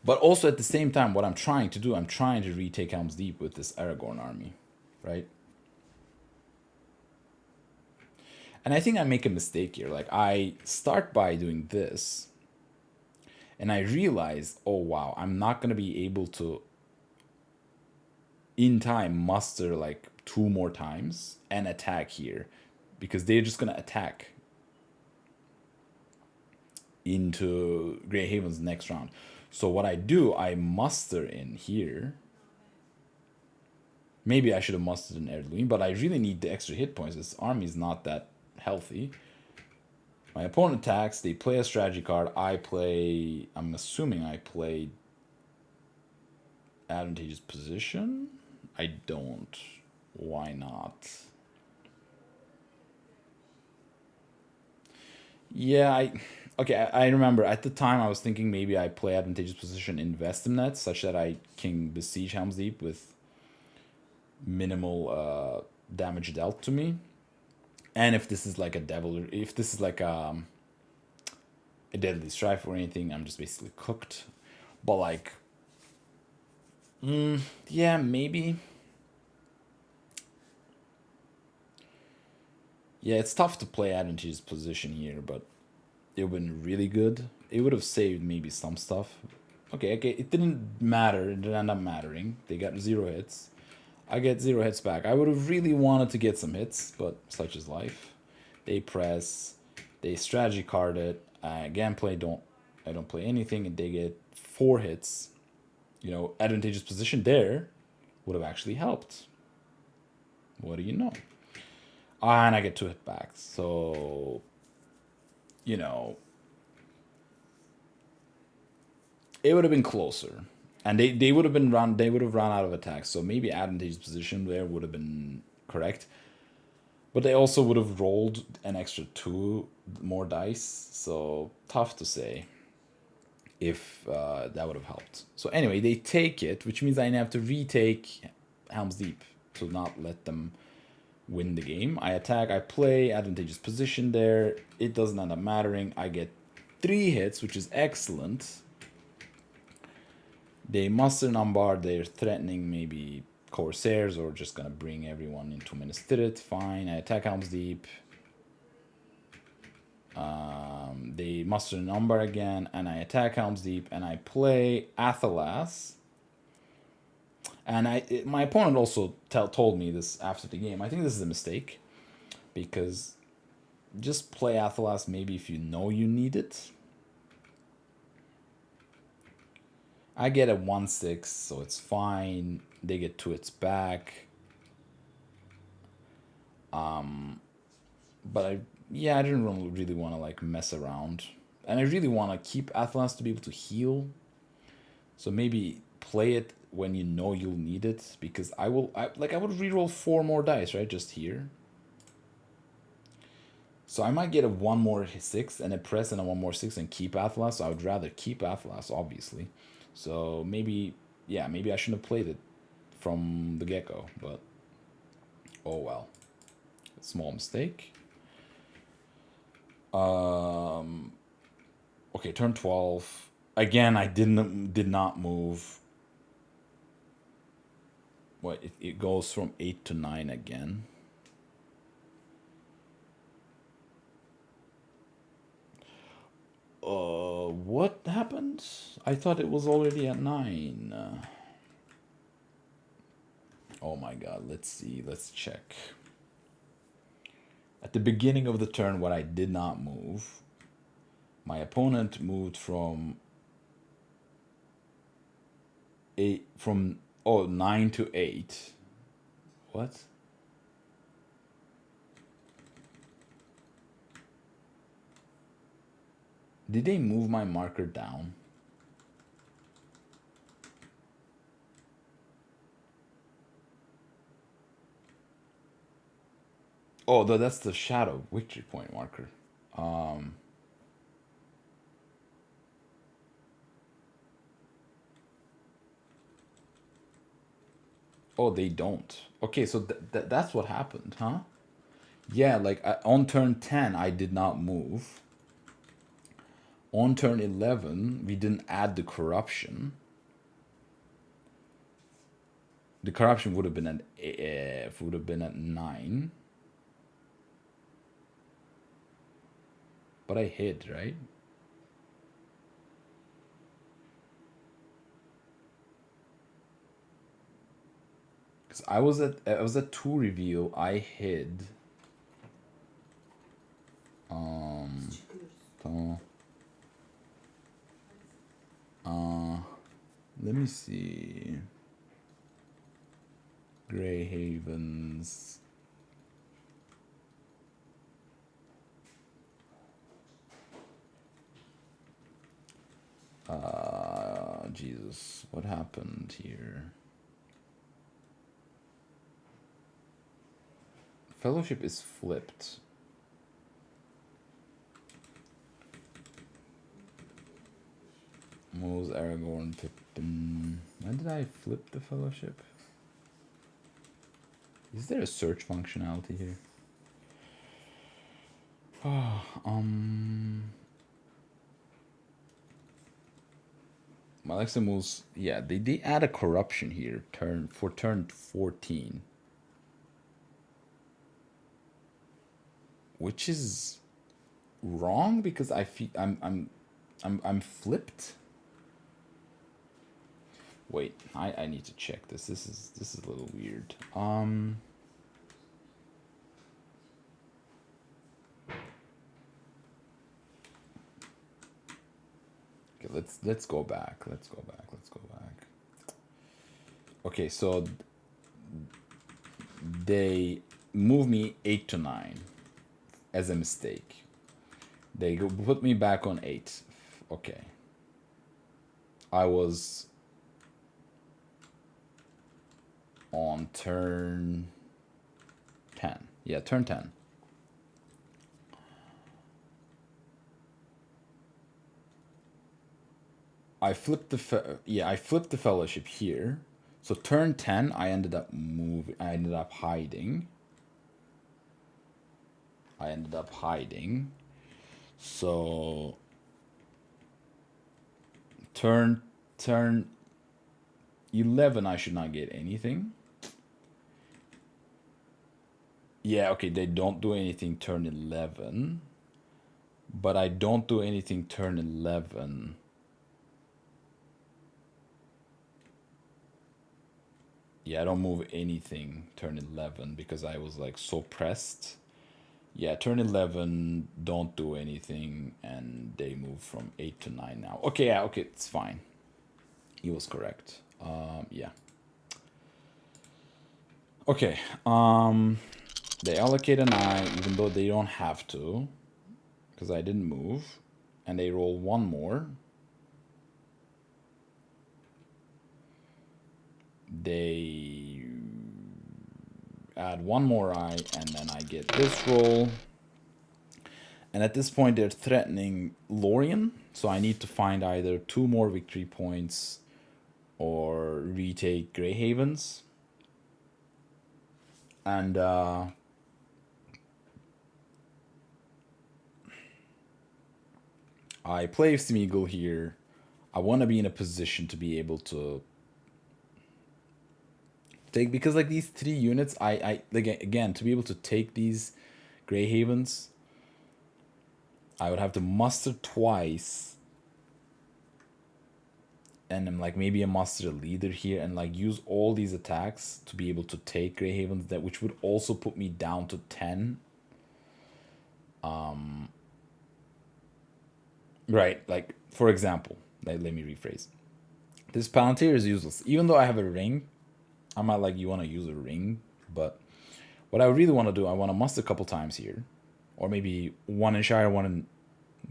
But also at the same time, what I'm trying to do, I'm trying to retake Helm's Deep with this Aragorn army. Right? And I think I make a mistake here. Like, I start by doing this. And I realize, oh, wow, I'm not going to be able to, in time, muster, like, 2 more times and attack here. Because they're just going to attack into Grey Havens next round. So what I do, I muster in here. Maybe I should have mustered in Erdluin, but I really need the extra hit points. This army's not that healthy. My opponent attacks. They play a strategy card. I'm assuming I played advantageous position. I don't. Why not? Yeah, I remember at the time I was thinking maybe I play advantageous position in Vestimnet such that I can besiege Helm's Deep with minimal damage dealt to me. And if this is like if this is like a Deadly Strife or anything, I'm just basically cooked. But like, yeah, maybe. Yeah, it's tough to play advantageous position here, but it would have been really good. It would have saved maybe some stuff. Okay, it didn't matter. It didn't end up mattering. They got 0 hits. I get 0 hits back. I would have really wanted to get some hits, but such is life. They press. They strategy card it. Gameplay don't I don't play anything, and they get 4 hits. You know, advantageous position there would have actually helped. What do you know? And I get 2 hit backs. So, you know, it would have been closer. And they would have run out of attacks. So maybe advantageous position there would have been correct. But they also would have rolled an extra 2 more dice. So tough to say if that would have helped. So anyway, they take it, which means I have to retake Helm's Deep to not let them win the game. I attack, I play, advantageous position there. It doesn't end up mattering. I get 3 hits, which is excellent. They muster an Umbar. They're threatening maybe Corsairs or just gonna bring everyone into Minas Tirith. Fine. I attack Helm's Deep. They muster an Umbar again, and I attack Helm's Deep, and I play Athelas. And my opponent also told me this after the game. I think this is a mistake, because just play Athelas maybe if you know you need it. I get a 1/6, so it's fine. They get 2 hits back. But I didn't really want to like mess around, and I really want to keep Athelas to be able to heal. So maybe play it when you know you'll need it, because I would reroll 4 more dice, right, just here. So I might get a 1 more 6 and a press and a 1 more 6 and keep Athelas. So I would rather keep Athelas, obviously. So maybe I shouldn't have played it from the get-go, but oh well. Small mistake. Okay, turn 12. Again, I did not move. What, it goes from 8 to 9 again. What happened? I thought it was already at 9. Oh my god, let's see, let's check. At the beginning of the turn, when I did not move, my opponent moved from 9 to 8. What? Did they move my marker down? Oh, that's the shadow victory point marker. Oh, they don't. Okay, so that's what happened, huh? Yeah, like on turn 10, I did not move. On turn 11, we didn't add the corruption. The corruption would have been at 9. But I hid, right? Because I was at 2 reveal. I hid. Let me see. Grey Havens. Jesus, what happened here? Fellowship is flipped. Moles, Aragorn, Pippin. When did I flip the Fellowship? Is there a search functionality here? Malexamus, yeah, they add a corruption here for turn 14. Which is wrong, because I feel I'm flipped. Wait, I need to check this. This is a little weird. Okay, let's go back. Let's go back. Let's go back. Okay, so they move me 8 to 9 as a mistake. They put me back on 8. Okay. I was on turn 10. Yeah, turn 10. I flipped the fellowship here. So turn 10, I ended up hiding. So turn 11, I should not get anything. Yeah, okay, they don't do anything turn 11. But I don't do anything turn 11. Yeah, I don't move anything turn 11 because I was like so pressed. Yeah, turn 11, don't do anything, and they move from 8 to 9 now. Okay, yeah, okay, it's fine. He was correct. Yeah. Okay, they allocate an eye, even though they don't have to, because I didn't move, and they roll one more. They add one more eye, and then I get this roll. And at this point, they're threatening Lorien, so I need to find either 2 more victory points or retake Grey Havens. And I play Smeagol here. I want to be in a position to be able to take, because like these 3 units, I like, again, to be able to take these Grey Havens, I would have to muster twice, and then like maybe a muster a leader here, and like use all these attacks to be able to take Grey Havens, that which would also put me down to 10. Right, like for example, let me rephrase. This Palantir is useless. Even though I have a ring, I'm not like, you want to use a ring, but what I really want to do, I want to muster a couple times here, or maybe one in Shire, one in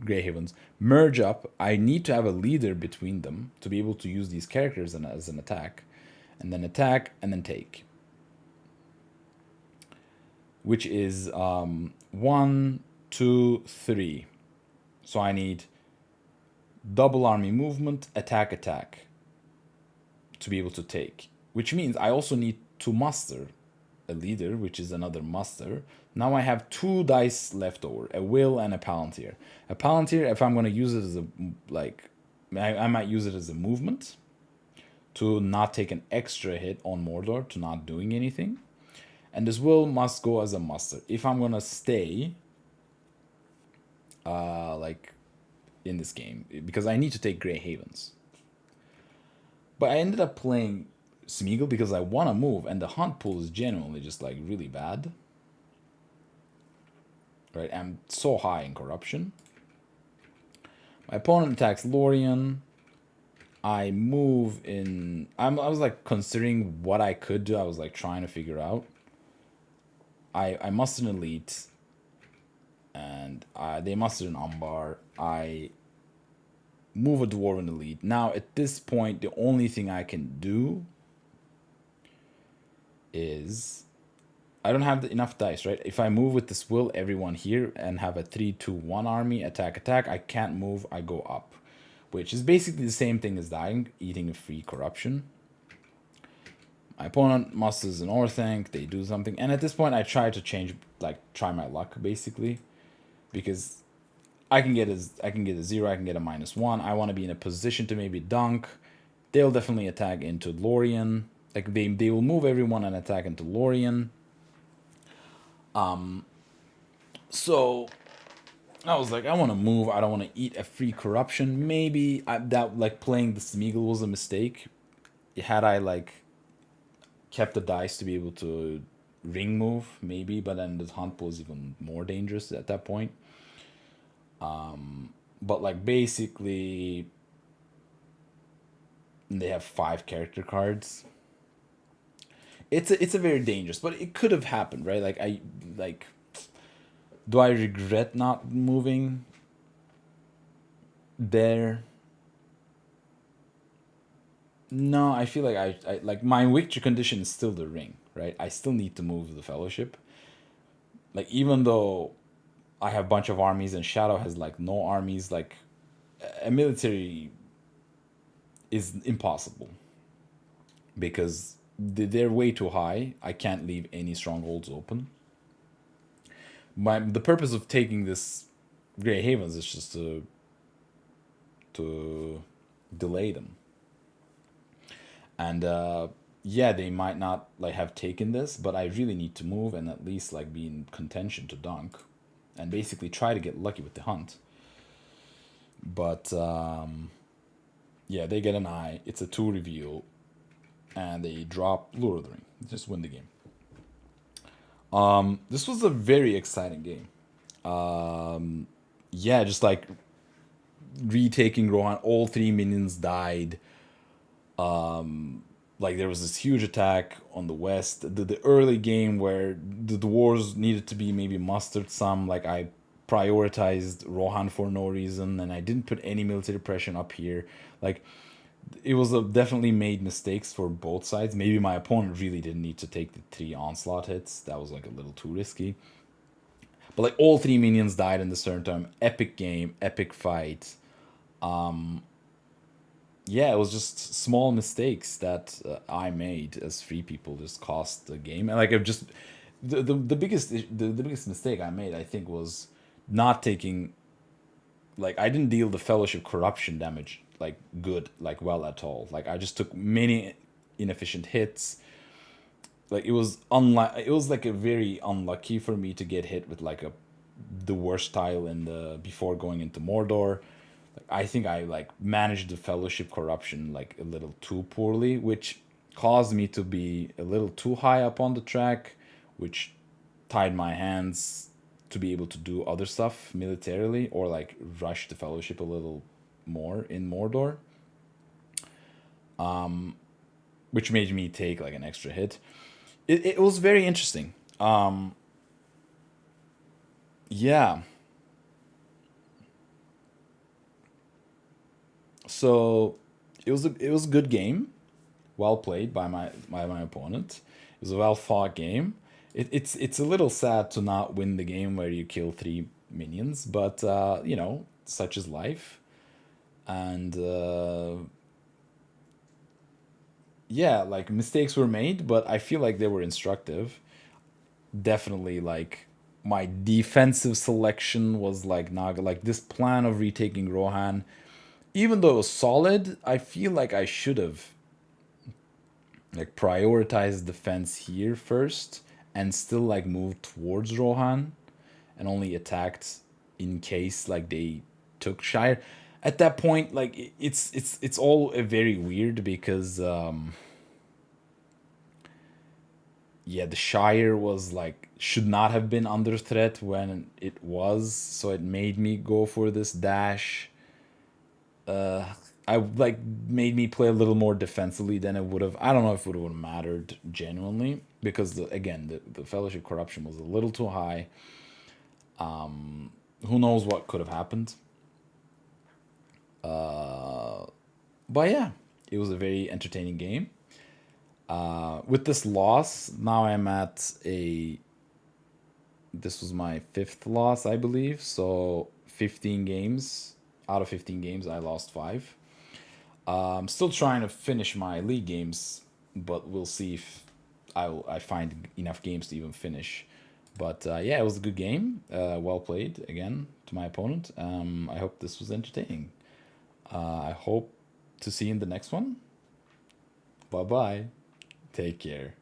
Grey Havens, merge up. I need to have a leader between them to be able to use these characters as an attack, and then take. Which is 1, 2, 3. So I need double army movement, attack, to be able to take. Which means I also need to muster a leader, which is another muster. Now I have 2 dice left over, a will and a Palantir. A Palantir, if I'm going to use it as a, like, I might use it as a movement to not take an extra hit on Mordor, to not doing anything. And this will must go as a muster. If I'm going to stay, like, in this game, because I need to take Grey Havens. But I ended up playing Smeagol because I want to move, and the hunt pool is genuinely just like really bad. Right, I'm so high in corruption. My opponent attacks Lorien. I move in. I was like considering what I could do. I was like trying to figure out. I mustered an elite, and they mustered an Umbar. I move a Dwarven elite. Now at this point, the only thing I can do is, I don't have enough dice, right? If I move with this will, everyone here, and have a 3-2-1 army, attack, I can't move, I go up. Which is basically the same thing as dying, eating a free corruption. My opponent musters an Orthanc, they do something, and at this point I try to change, like, try my luck, basically. Because I can get a 0, I can get a -1, I want to be in a position to maybe dunk. They'll definitely attack into Lorien. Like, they will move everyone and attack into Lorien. So I was like, I want to move. I don't want to eat a free corruption. Maybe that, like, playing the Smeagol was a mistake. Had I like kept the dice to be able to ring move, maybe, but then the hunt was even more dangerous at that point. But like basically, and they have 5 character cards. It's a very dangerous, but it could have happened, right? Like do I regret not moving there? No, I feel like I like my victory condition is still the ring, right? I still need to move the fellowship. Like even though I have a bunch of armies and Shadow has like no armies, like a military is impossible because they're way too high. I can't leave any strongholds open. The purpose of taking this Grey Havens is just to delay them. And yeah, they might not like have taken this, but I really need to move and at least like be in contention to dunk, and basically try to get lucky with the hunt. But yeah, they get an eye. It's a 2 reveal, and they drop Lure of the Ring. Just win the game. This was a very exciting game. Yeah, just like retaking Rohan. All 3 minions died. Like there was this huge attack on the west. The early game where the dwarves needed to be maybe mustered some. Like I prioritized Rohan for no reason, and I didn't put any military pressure up here. Like it was definitely made mistakes for both sides. Maybe my opponent really didn't need to take the 3 onslaught hits. That was like a little too risky. But like all 3 minions died in the turn time. Epic game, epic fight. Yeah, it was just small mistakes that I made as free people just cost the game. And like I've just the biggest mistake I made, I think, was not taking, like I didn't deal the fellowship corruption damage like good, like well at all. Like I just took many inefficient hits. Like it was like a very unlucky for me to get hit with like the worst tile in the before going into Mordor. I think I like managed the fellowship corruption like a little too poorly, which caused me to be a little too high up on the track, which tied my hands to be able to do other stuff militarily or like rush the fellowship a little more in Mordor, which made me take like an extra hit. It was very interesting. Yeah. So it was a good game, well played by my opponent. It was a well fought game. It's a little sad to not win the game where you kill 3 minions, but you know, such is life. And yeah, like mistakes were made, but I feel like they were instructive. Definitely, like my defensive selection was like Naga. Like this plan of retaking Rohan, even though it was solid, I feel like I should have like prioritized defense here first and still like moved towards Rohan and only attacked in case like they took Shire. At that point, like it's all very weird because yeah, the Shire was like should not have been under threat when it was, so it made me go for this dash. I like made me play a little more defensively than it would have. I don't know if it would have mattered genuinely because again the fellowship corruption was a little too high. Who knows what could have happened? But yeah, it was a very entertaining game. With this loss, now I'm at a. This was my 5th loss, I believe. So 15 games out of 15 games, I lost 5. I'm still trying to finish my league games, but we'll see if I find enough games to even finish. But yeah, it was a good game. Well played again to my opponent. I hope this was entertaining. I hope to see you in the next one. Bye bye. Take care.